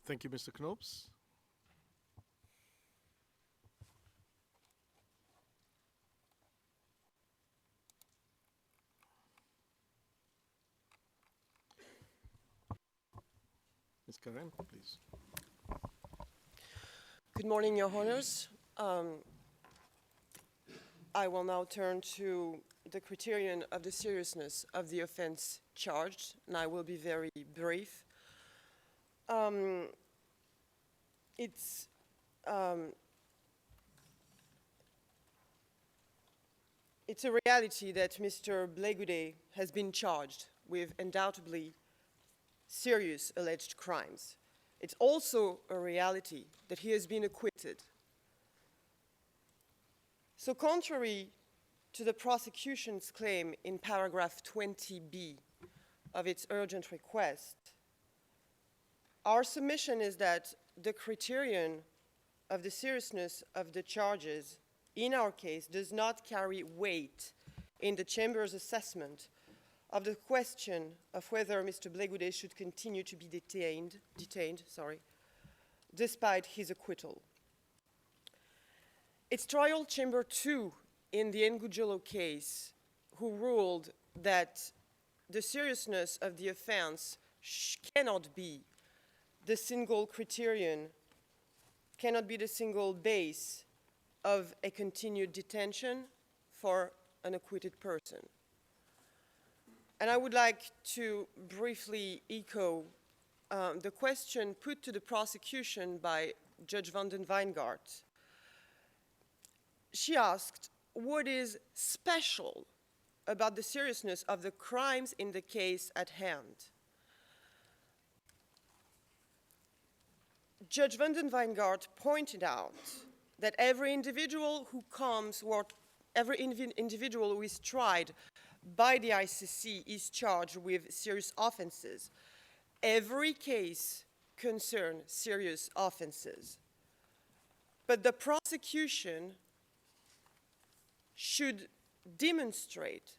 Thank you, Mr. Knoops. Ms. Carin, please. Good morning, Your Honors. I will now turn to the criterion of the seriousness of the offense charged, and I will be very brief. It's a reality that Mr. Goudé has been charged with undoubtedly serious alleged crimes. It's also a reality that he has been acquitted. So contrary to the prosecution's claim in paragraph 20b of its urgent request, our submission is that the criterion of the seriousness of the charges in our case does not carry weight in the Chamber's assessment of the question of whether Mr. Goudé should continue to be detained, despite his acquittal. It's Trial Chamber 2 in the Ngujolo case who ruled that the seriousness of the offense cannot be the single criterion, cannot be the single base of a continued detention for an acquitted person. And I would like to briefly echo the question put to the prosecution by Judge van den Wijngaard. She asked, what is special about the seriousness of the crimes in the case at hand? Judge van den Wijngaard pointed out that every individual who is tried by the ICC is charged with serious offenses. Every case concerns serious offenses. But the prosecution should demonstrate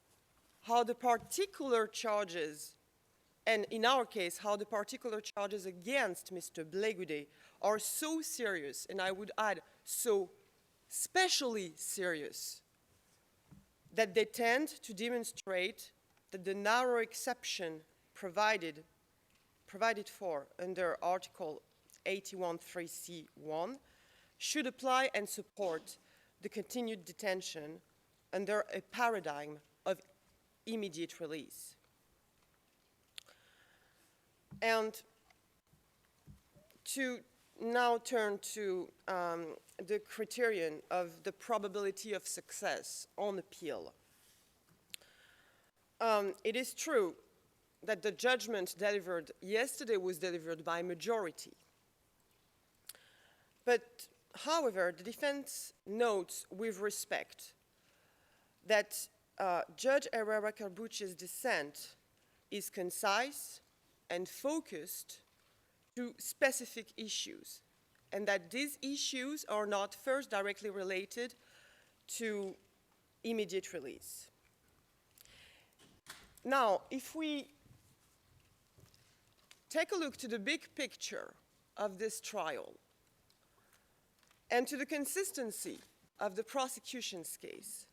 how the particular charges, and in our case, how the particular charges against Mr. Goudé are so serious, and I would add, so specially serious, that they tend to demonstrate that the narrow exception provided for under Article 81(3)(c)(1) should apply and support the continued detention under a paradigm of immediate release. And to now turn to the criterion of the probability of success on appeal. It is true that the judgment delivered yesterday was delivered by majority. But, however, the defense notes with respect that Judge Herrera-Carbucci's dissent is concise and focused to specific issues, and that these issues are not first directly related to immediate release. Now, if we take a look to the big picture of this trial and to the consistency of the prosecution's case,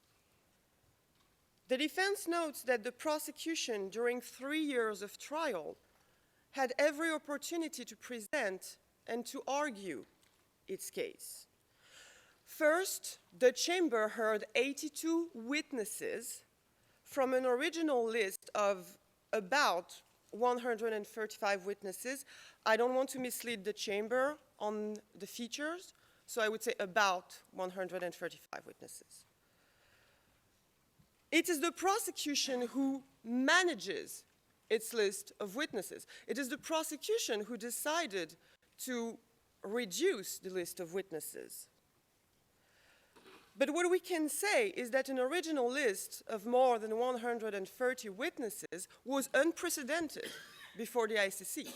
the defense notes that the prosecution during 3 years of trial had every opportunity to present and to argue its case. First, the chamber heard 82 witnesses from an original list of about 135 witnesses. I don't want to mislead the chamber on the features, so I would say about 135 witnesses. It is the prosecution who manages its list of witnesses. It is the prosecution who decided to reduce the list of witnesses. But what we can say is that an original list of more than 130 witnesses was unprecedented before the ICC.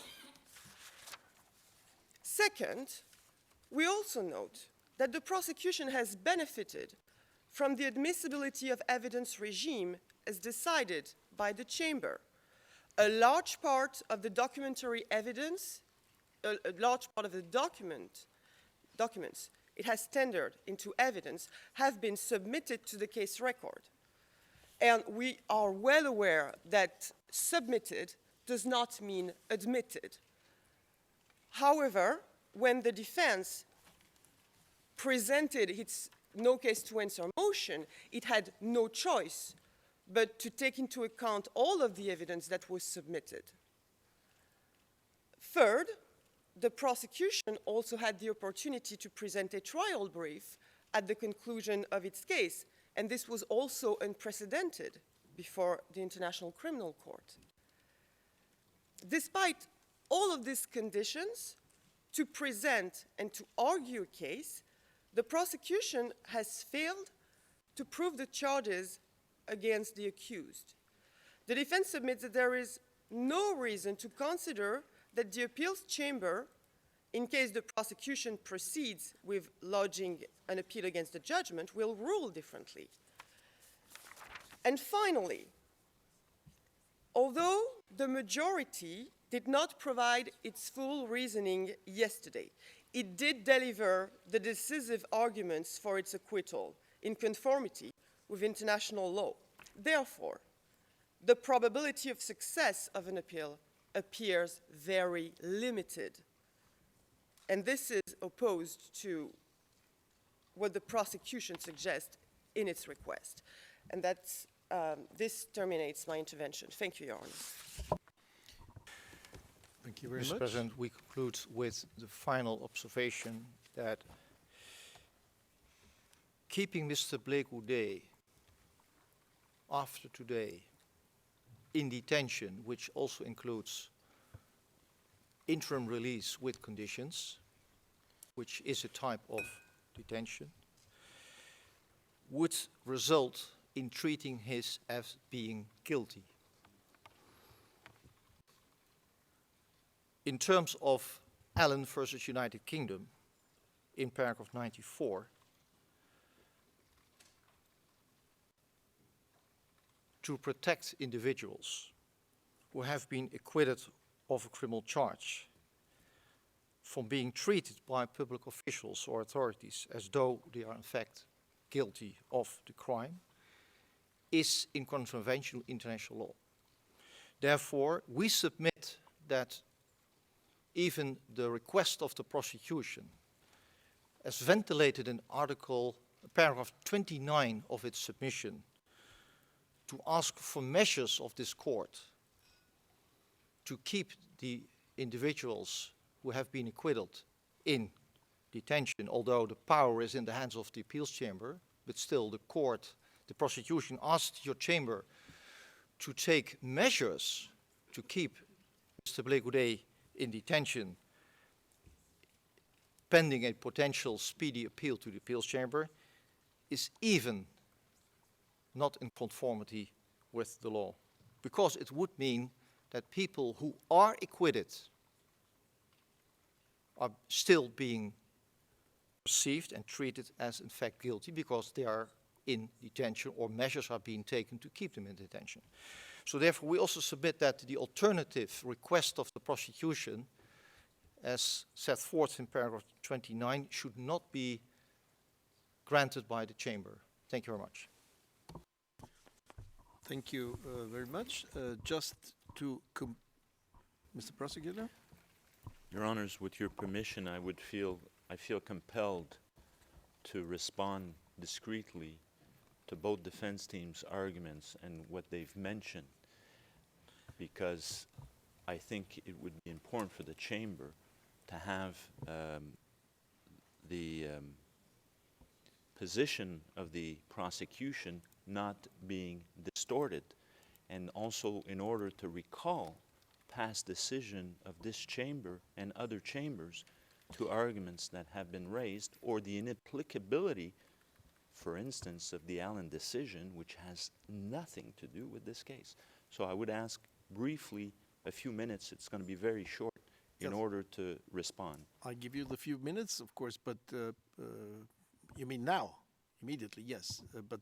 Second, we also note that the prosecution has benefited from the admissibility of evidence regime as decided by the chamber. A large part of the documentary evidence, a large part of the documents it has tendered into evidence have been submitted to the case record. And we are well aware that submitted does not mean admitted. However, when the defense presented its no case to answer motion, it had no choice but to take into account all of the evidence that was submitted. Third, the prosecution also had the opportunity to present a trial brief at the conclusion of its case, and this was also unprecedented before the International Criminal Court. Despite all of these conditions, to present and to argue a case, the prosecution has failed to prove the charges against the accused. The defense submits that there is no reason to consider that the appeals chamber, in case the prosecution proceeds with lodging an appeal against the judgment, will rule differently. And finally, although the majority did not provide its full reasoning yesterday, it did deliver the decisive arguments for its acquittal in conformity with international law. Therefore, the probability of success of an appeal appears very limited. And this is opposed to what the prosecution suggests in its request. And that's, this terminates my intervention. Thank you, Your Honor. Thank you very Mr. much. President, we conclude with the final observation that keeping Mr. Goudé after today in detention, which also includes interim release with conditions, which is a type of detention, would result in treating him as being guilty. In terms of Allen versus United Kingdom, in paragraph 94, to protect individuals who have been acquitted of a criminal charge from being treated by public officials or authorities as though they are in fact guilty of the crime is in contravention of international law. Therefore, we submit that even the request of the prosecution, as ventilated in paragraph 29 of its submission, to ask for measures of this court to keep the individuals who have been acquitted in detention, although the power is in the hands of the appeals chamber, but still the court, the prosecution asked your chamber to take measures to keep Mr. Goudé in detention pending a potential speedy appeal to the appeals chamber, is even not in conformity with the law, because it would mean that people who are acquitted are still being perceived and treated as in fact guilty because they are in detention or measures are being taken to keep them in detention. So therefore we also submit that the alternative request of the prosecution as set forth in paragraph 29 should not be granted by the chamber. Thank you very much. Thank you very much. Just to, Mr. Prosecutor? Your Honors, with your permission, I feel compelled to respond discreetly to both defense teams' arguments and what they've mentioned, because I think it would be important for the chamber to have the position of the prosecution not being distorted, and also in order to recall past decision of this chamber and other chambers to arguments that have been raised, or the inapplicability, for instance, of the Allen decision, which has nothing to do with this case. So I would ask briefly, a few minutes, it's going to be very short, in order to respond. I give you the few minutes, of course, but you mean now, immediately, yes. But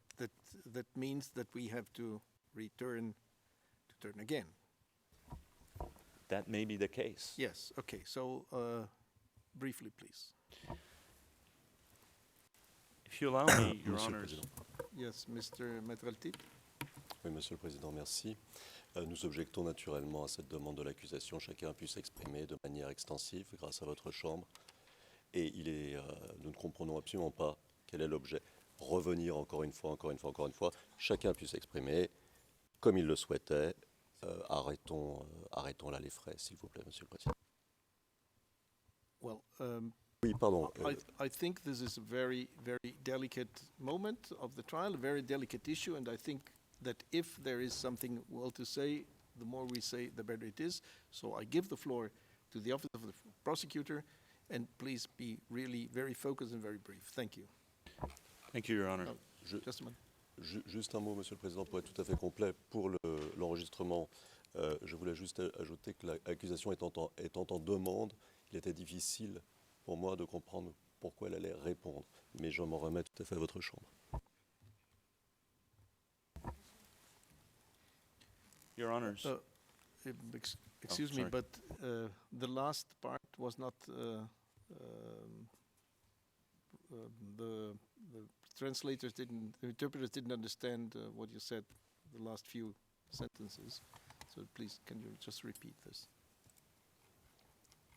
that means that we have to return again. That may be the case. Yes, okay, so briefly, please. If you allow me, Your Monsieur le Honors. Président. Yes, Mr. Matralti. Oui, Monsieur le Président, merci. Nous objectons naturellement à cette demande de l'accusation. Chacun a pu s'exprimer de manière extensive grâce à votre Chambre. Et nous ne comprenons absolument pas quel est l'objet revenir encore une fois, chacun puisse s'exprimer comme il le souhaitait. Arrêtons là les frais, s'il vous plaît, Monsieur le Président. Well, Oui, pardon. I think this is a very, very delicate moment of the trial, a very delicate issue, and I think that if there is something well to say, the more we say, the better it is. So I give the floor to the office of the prosecutor, and please be really very focused and very brief. Thank you. Thank you, Your Honor. Just a minute. Juste un mot, Monsieur le Président, pour être tout à fait complet. Pour l'enregistrement, je voulais juste ajouter que l'accusation étant en demande, il était difficile pour moi de comprendre pourquoi elle allait répondre. Mais je m'en remets tout à fait à votre chambre. Your Honors. Excuse me, sorry. but the last part was not the translators didn't, the interpreters didn't understand what you said, the last few sentences. So please, can you just repeat this?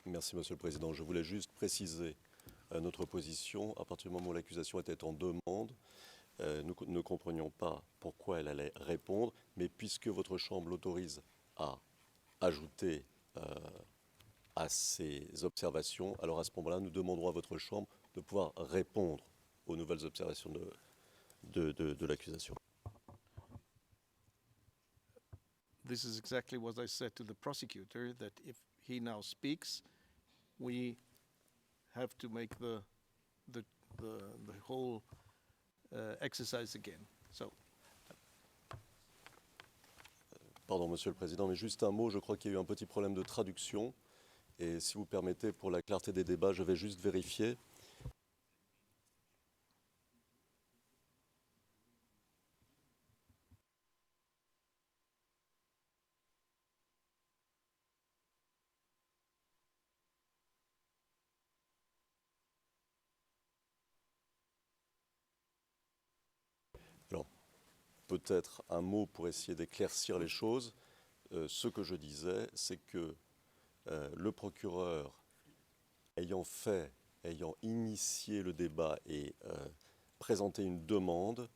Merci, Monsieur le Président. Je voulais juste préciser notre position. À partir du moment où l'accusation était en demande, nous ne comprenions pas pourquoi elle allait répondre, mais puisque votre Chambre l'autorise à ajouter à ces observations, alors à ce moment-là, nous demanderons à votre Chambre de pouvoir répondre aux nouvelles observations de l'accusation. This is exactly what I said to the prosecutor, that if he now speaks, we have to make the whole exercise again. So. Pardon, Monsieur le Président, mais juste un mot. Je crois qu'il y a eu un petit problème de traduction. Et si vous permettez, pour la clarté des débats, je vais juste vérifier. Alors, peut-être un mot pour essayer d'éclaircir les choses. Ce que je disais, c'est que le procureur, ayant initié le débat et présenté une demande,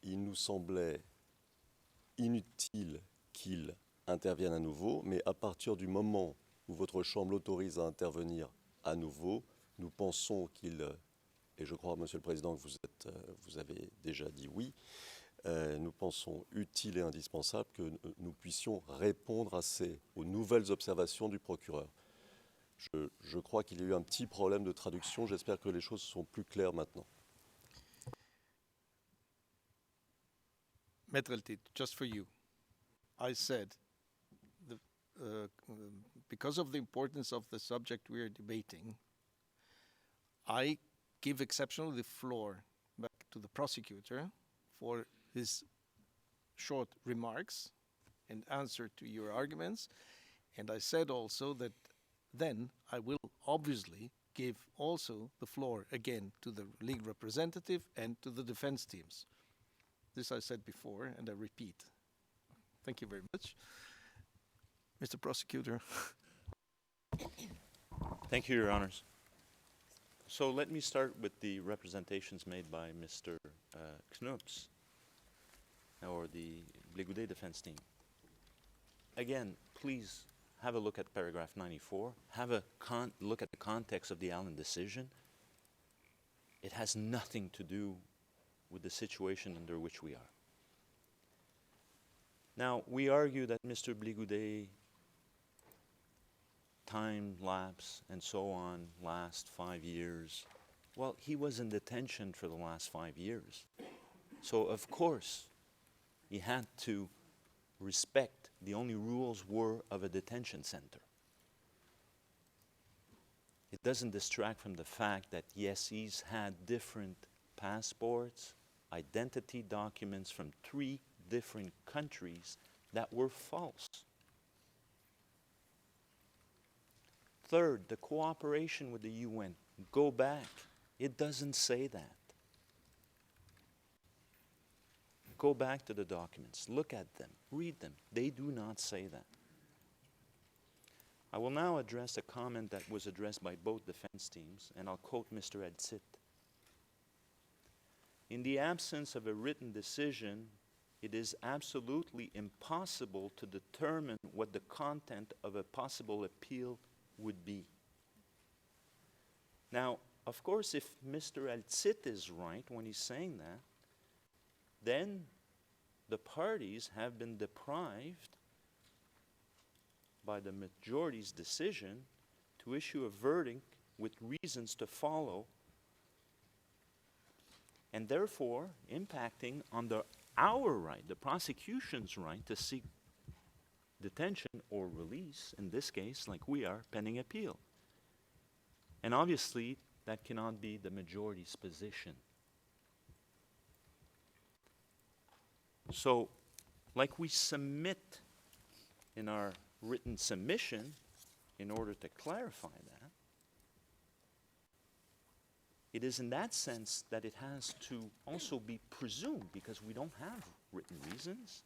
il nous semblait inutile qu'il intervienne à nouveau, mais à partir du moment où votre Chambre l'autorise à intervenir à nouveau, nous pensons qu'il, et je crois, Monsieur le Président, que vous avez déjà dit oui, nous pensons utile et indispensable que nous puissions répondre aux nouvelles observations du procureur. Je crois qu'il y a eu un petit problème de traduction. J'espère que les choses sont plus claires maintenant. Maître Eltit, just for you, I said, because of the importance of the subject we are debating, I give exceptionally the floor back to the prosecutor for his short remarks and answer to your arguments. And I said also that then I will obviously give also the floor again to the league representative and to the defense teams. This I said before, and I repeat. Thank you very much. Mr. Prosecutor. Thank you, Your Honors. So let me start with the representations made by Mr. Knops, or the Goudé defense team. Again, please have a look at paragraph 94. Have a look at the context of the Allen decision. It has nothing to do with the situation under which we are. Now, we argue that Mr. Goudé time lapse and so on, last 5 years. Well, he was in detention for the last 5 years. So, of course, he had to respect the only rules were of a detention center. It doesn't distract from the fact that, yes, he's had different passports, identity documents from 3 different countries that were false. Third, the cooperation with the UN. Go back. It doesn't say that. Go back to the documents. Look at them. Read them. They do not say that. I will now address a comment that was addressed by both defense teams, and I'll quote Mr. Eltit. in the absence of a written decision, it is absolutely impossible to determine what the content of a possible appeal would be. Now, of course, if Mr. Alcit is right when he's saying that, then the parties have been deprived by the majority's decision to issue a verdict with reasons to follow, and therefore impacting on our right, the prosecution's right, to seek detention or release, in this case, like we are, pending appeal. And obviously, that cannot be the majority's position. So, like we submit in our written submission, in order to clarify that, it is in that sense that it has to also be presumed, because we don't have written reasons,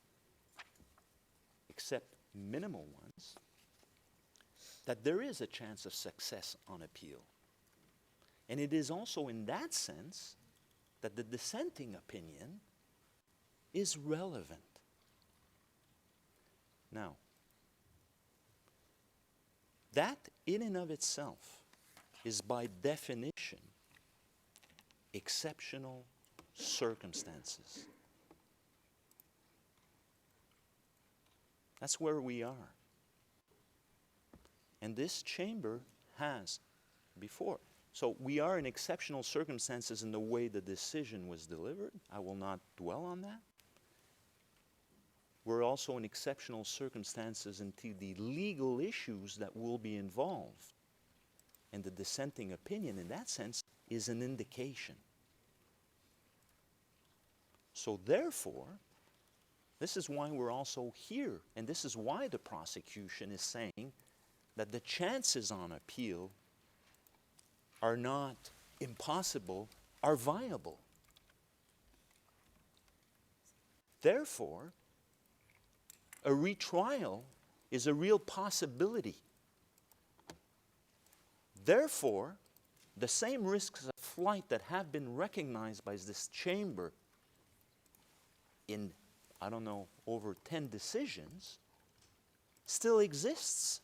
except minimal ones, that there is a chance of success on appeal. And it is also in that sense that the dissenting opinion is relevant. Now, that in and of itself is by definition exceptional circumstances. That's where we are. And this chamber has before. So we are in exceptional circumstances in the way the decision was delivered. I will not dwell on that. We're also in exceptional circumstances into the legal issues that will be involved. And the dissenting opinion, in that sense, is an indication. So therefore, this is why we're also here, and this is why the prosecution is saying that the chances on appeal are not impossible, are viable. Therefore, a retrial is a real possibility. Therefore, the same risks of flight that have been recognized by this chamber in, I don't know, over 10 decisions, still exists.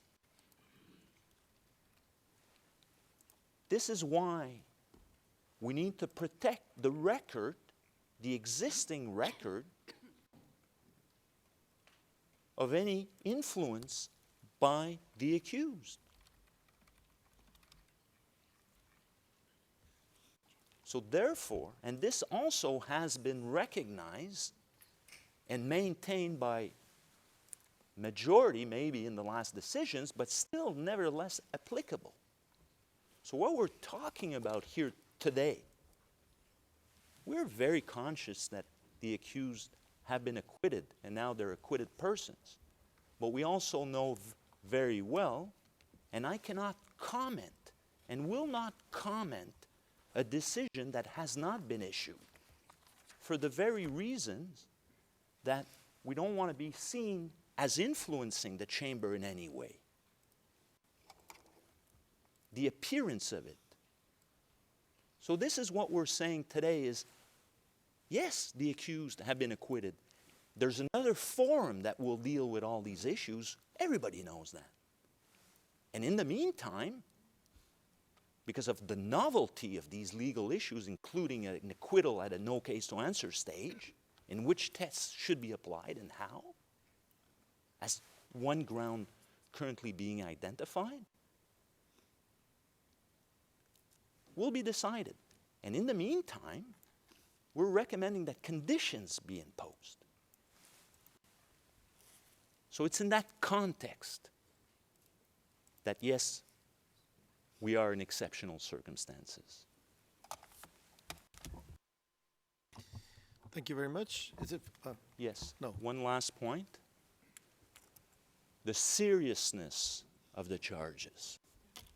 This is why we need to protect the record, the existing record, of any influence by the accused. So therefore, and this also has been recognized and maintained by majority, maybe in the last decisions, but still nevertheless applicable. So what we're talking about here today, we're very conscious that the accused have been acquitted, and now they're acquitted persons. But we also know very well, and I cannot comment, and will not comment, a decision that has not been issued, for the very reasons that we don't want to be seen as influencing the chamber in any way. The appearance of it. So this is what we're saying today is, yes, the accused have been acquitted. There's another forum that will deal with all these issues. Everybody knows that. And in the meantime, because of the novelty of these legal issues, including an acquittal at a no case to answer stage, in which tests should be applied and how, as one ground currently being identified, will be decided. And in the meantime, we're recommending that conditions be imposed. So it's in that context that, yes, we are in exceptional circumstances. Thank you very much. Is it? Yes. No. One last point. The seriousness of the charges.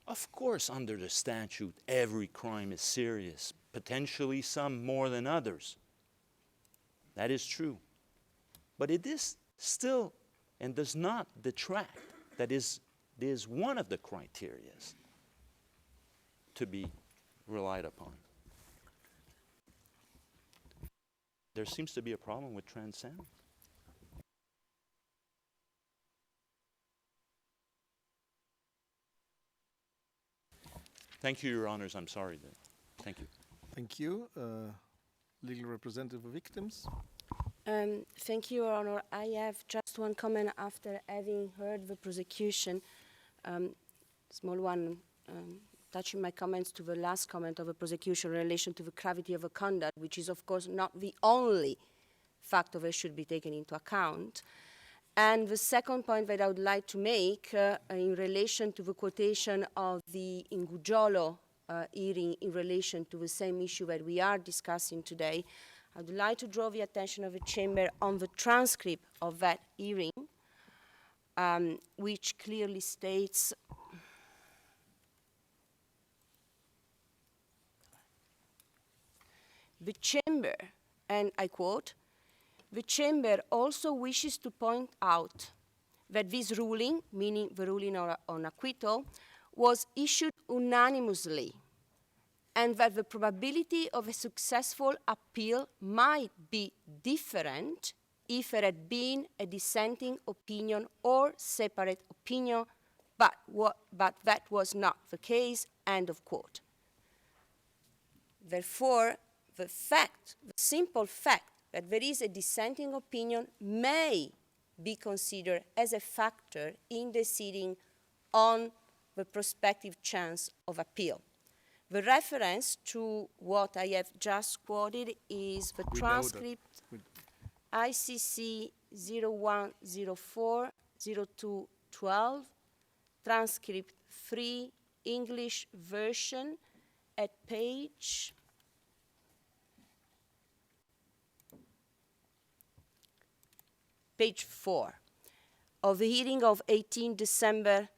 Of course, under the statute, every crime is serious, potentially some more than others. That is true. But it is still, and does not detract, that is one of the criteria to be relied upon. there seems to be a problem with transcend. Thank you, Your Honors. I'm sorry. Thank you. Thank you. Legal representative of victims. Thank you, Your Honor. I have just one comment after having heard the prosecution. Small one, touching my comments to the last comment of the prosecution in relation to the gravity of the conduct, which is, of course, not the only factor that should be taken into account. And the second point that I would like to make in relation to the quotation of the Ingujolo hearing in relation to the same issue that we are discussing today, I would like to draw the attention of the Chamber on the transcript of that hearing, which clearly states the Chamber, and I quote, "The Chamber also wishes to point out that this ruling," meaning the ruling on acquittal, "was issued unanimously, and that the probability of a successful appeal might be different if there had been a dissenting opinion or separate opinion, but that was not the case," end of quote. Therefore, the simple fact that there is a dissenting opinion may be considered as a factor in deciding on the prospective chance of appeal. The reference to what I have just quoted is the transcript ICC 0104-0212, transcript 3, English version, at page 4 of the hearing of 18 December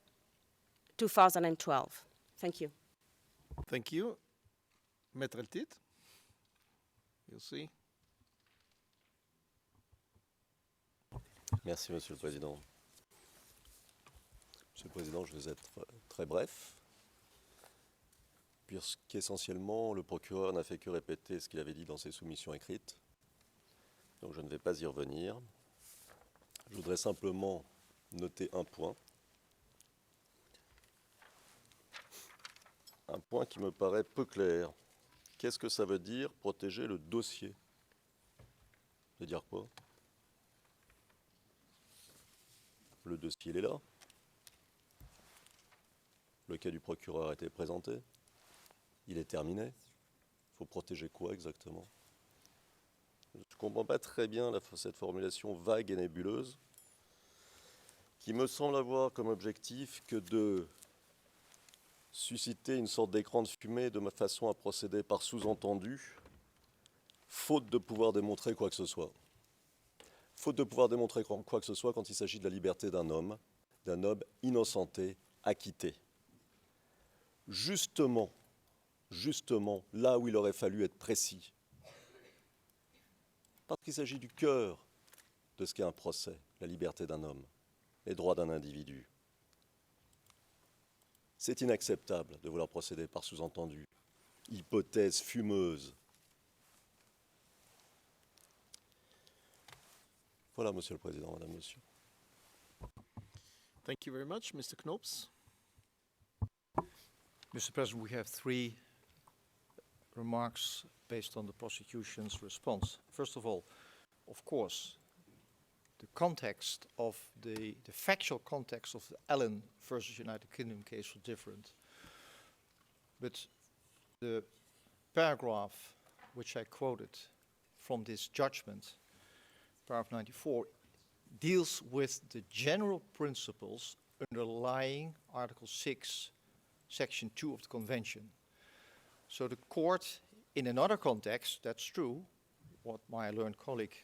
2012. Thank you. Thank you. Maître El Titre, you'll see. Merci, Monsieur le Président. Monsieur le Président, je vais être très bref, puisqu'essentiellement, le procureur n'a fait que répéter ce qu'il avait dit dans ses soumissions écrites. Donc je ne vais pas y revenir. Je voudrais simplement noter un point qui me paraît peu clair. Qu'est-ce que ça veut dire protéger le dossier? Ça veut dire quoi? Le dossier, il est là. Le cas du procureur a été présenté. Il est terminé. Il faut protéger quoi exactement? Je ne comprends pas très bien cette formulation vague et nébuleuse qui me semble avoir comme objectif que de susciter une sorte d'écran de fumée de ma façon à procéder par sous-entendu, faute de pouvoir démontrer quoi que ce soit. Faute de pouvoir démontrer quoi que ce soit quand il s'agit de la liberté d'un homme innocenté, acquitté. Justement, là où il aurait fallu être précis, parce qu'il s'agit du cœur de ce qu'est un procès, la liberté d'un homme, les droits d'un individu. C'est inacceptable de vouloir procéder par sous-entendu, hypothèse fumeuse. Voilà, Monsieur le Président, Madame, Monsieur. Thank you very much. Mr. Knops. Mr. President, we have three remarks based on the prosecution's response. First of all, of course, the context of the factual context of the Allen versus United Kingdom case was different. But the paragraph which I quoted from this judgment, paragraph 94, deals with the general principles underlying Article 6, Section 2 of the Convention. So the court, in another context, that's true, what my learned colleague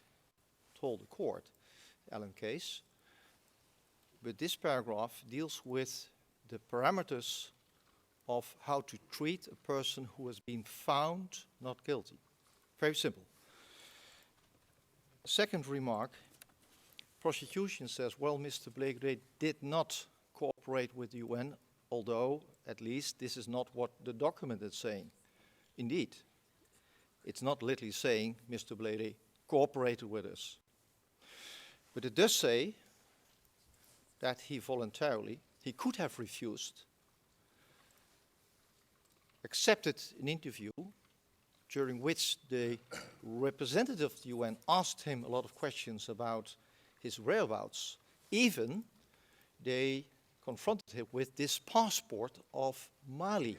told the court, Allen case, but this paragraph deals with the parameters of how to treat a person who has been found not guilty. Very simple. Second remark, prosecution says, well, Mr. Blake did not cooperate with the UN, although at least this is not what the document is saying. Indeed, it's not literally saying Mr. Blake cooperated with us. But it does say that he could have refused, accepted an interview during which the representative of the UN asked him a lot of questions about his whereabouts. Even they confronted him with this passport of Mali.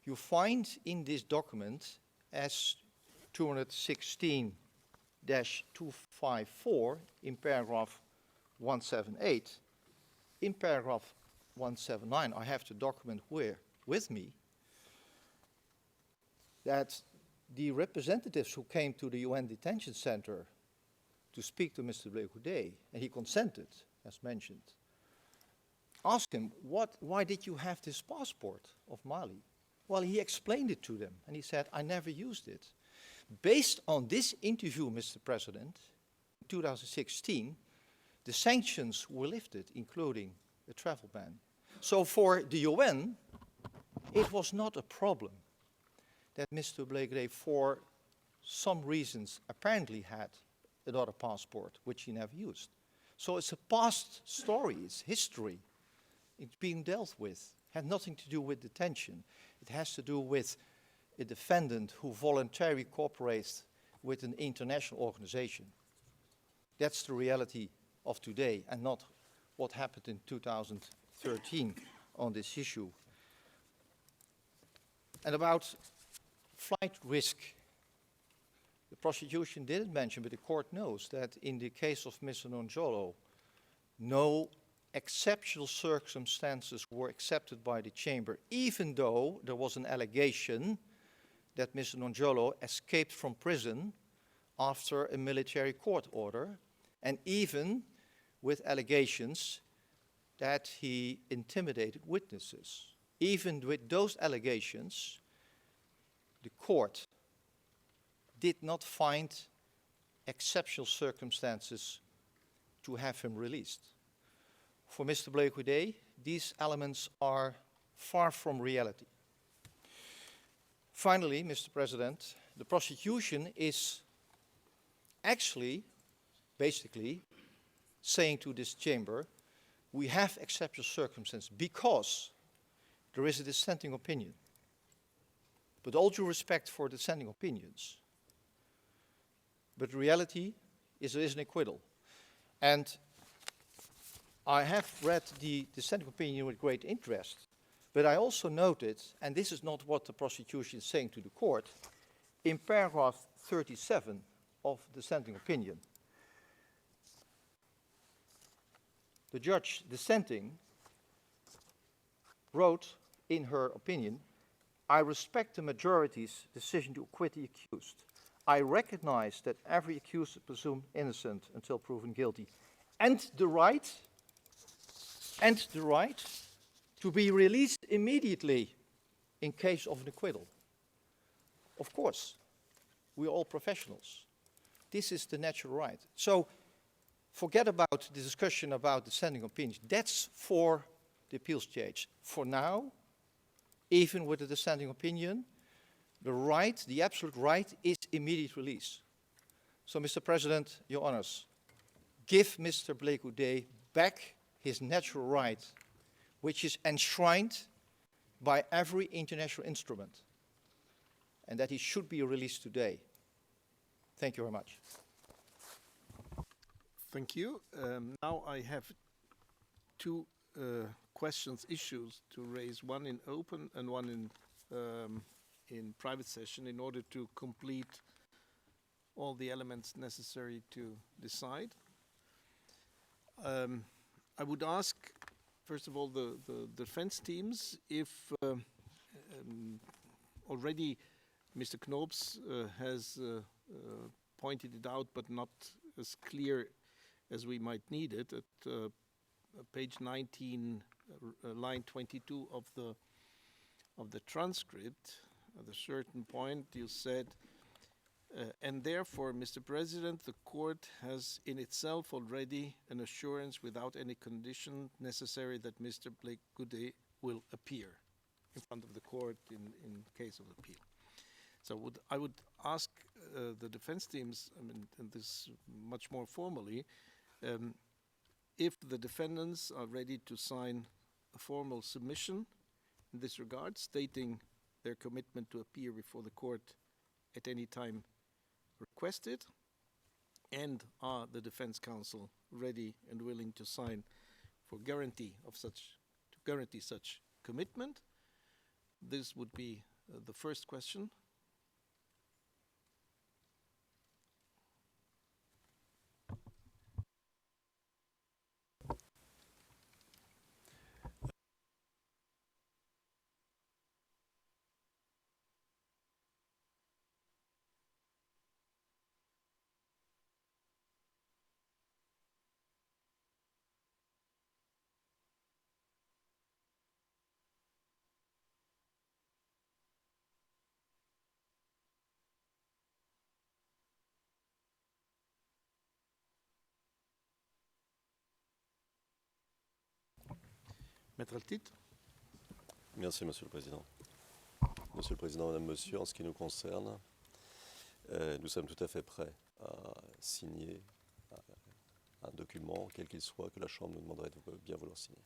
You find in this document as 216-254 in paragraph 178. In paragraph 179, I have the document with me, that the representatives who came to the UN detention center to speak to Mr. Goudé, and he consented, as mentioned, asked him, why did you have this passport of Mali? Well, he explained it to them, and he said, I never used it. Based on this interview, Mr. President, in 2016, the sanctions were lifted, including a travel ban. So for the UN, it was not a problem that Mr. Goudé, for some reasons, apparently had another passport, which he never used. So it's a past story, it's history. It's being dealt with. It had nothing to do with detention. It has to do with a defendant who voluntarily cooperates with an international organization. That's the reality of today, and not what happened in 2013 on this issue. And about flight risk, the prosecution didn't mention, but the court knows that in the case of Mr. Nonjolo, no exceptional circumstances were accepted by the chamber, even though there was an allegation that Mr. Nonjolo escaped from prison after a military court order, and even with allegations that he intimidated witnesses. Even with those allegations, the court did not find exceptional circumstances to have him released. For Mr. Goudé, these elements are far from reality. Finally, Mr. President, the prosecution is actually, basically, saying to this chamber, we have exceptional circumstances because there is a dissenting opinion. But all due respect for dissenting opinions, but the reality is there is an acquittal. And I have read the dissenting opinion with great interest, but I also noted, and this is not what the prosecution is saying to the court, in paragraph 37 of the dissenting opinion, the judge dissenting wrote in her opinion, I respect the majority's decision to acquit the accused. I recognize that every accused is presumed innocent until proven guilty, and the right to be released immediately in case of an acquittal. Of course, we are all professionals. This is the natural right. So forget about the discussion about dissenting opinions. That's for the appeals stage. For now, even with the dissenting opinion, the right, the absolute right, is immediate release. So, Mr. President, Your Honors, give Mr. Goudé back his natural right, which is enshrined by every international instrument, and that he should be released today. Thank you very much. Thank you. Now I have two issues to raise, one in open and one in private session, in order to complete all the elements necessary to decide. I would ask, first of all, the defense teams if already Mr. Knoops has pointed it out, but not as clear as we might need it. At page 19, line 22 of the transcript, at a certain point you said, and therefore, Mr. President, the court has in itself already an assurance without any condition necessary that Mr. Goudé will appear in front of the court in case of appeal. So I would ask the defense teams, I mean, and this much more formally, if the defendants are ready to sign a formal submission in this regard, stating their commitment to appear before the court at any time requested, and are the defense counsel ready and willing to sign for guarantee such commitment? This would be the first question. Maître Altit? Merci, Monsieur le Président. Monsieur le Président, Madame, Monsieur, en ce qui nous concerne, nous sommes tout à fait prêts à signer un document, quel qu'il soit, que la Chambre nous demanderait de bien vouloir signer.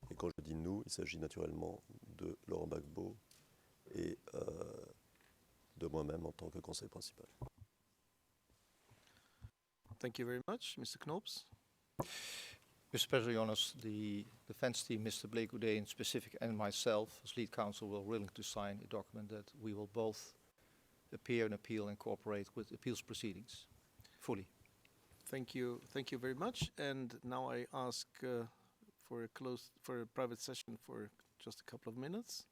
Et quand je dis nous, il s'agit naturellement de Laurent Gbagbo et de moi-même en tant que conseiller principal. Thank you very much. Mr. Knoops? Mr. President, Your Honours, the defense team, Mr. Goudé in specific, and myself as lead counsel will willing to sign a document that we will both appear and appeal and cooperate with appeals proceedings fully. Thank you very much. And now I ask for a private session for just a couple of minutes.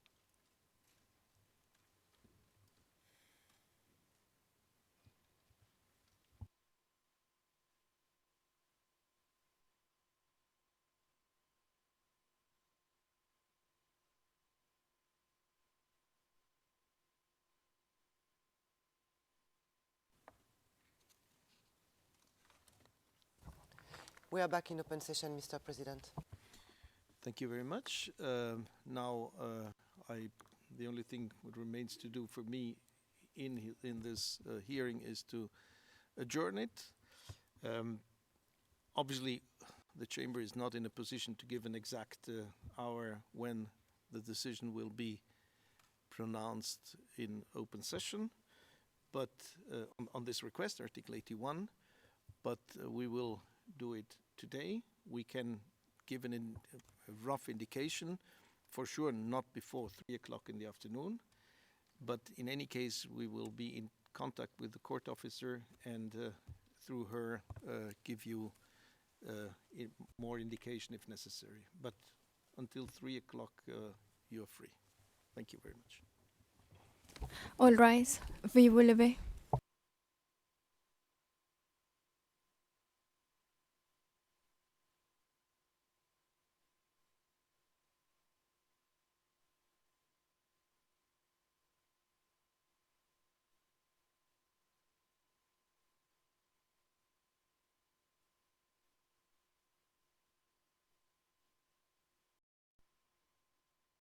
We are back in open session, Mr. President. Thank you very much. Now, the only thing that remains to do for me in this hearing is to adjourn it. Obviously, the Chamber is not in a position to give an exact hour when the decision will be pronounced in open session, but on this request, Article 81, but we will do it today. We can give a rough indication, for sure not before 3 o'clock in the afternoon, but in any case we will be in contact with the court officer and through her give you more indication if necessary. But until 3 o'clock you are free. Thank you very much. All rise. Veuillez vous lever.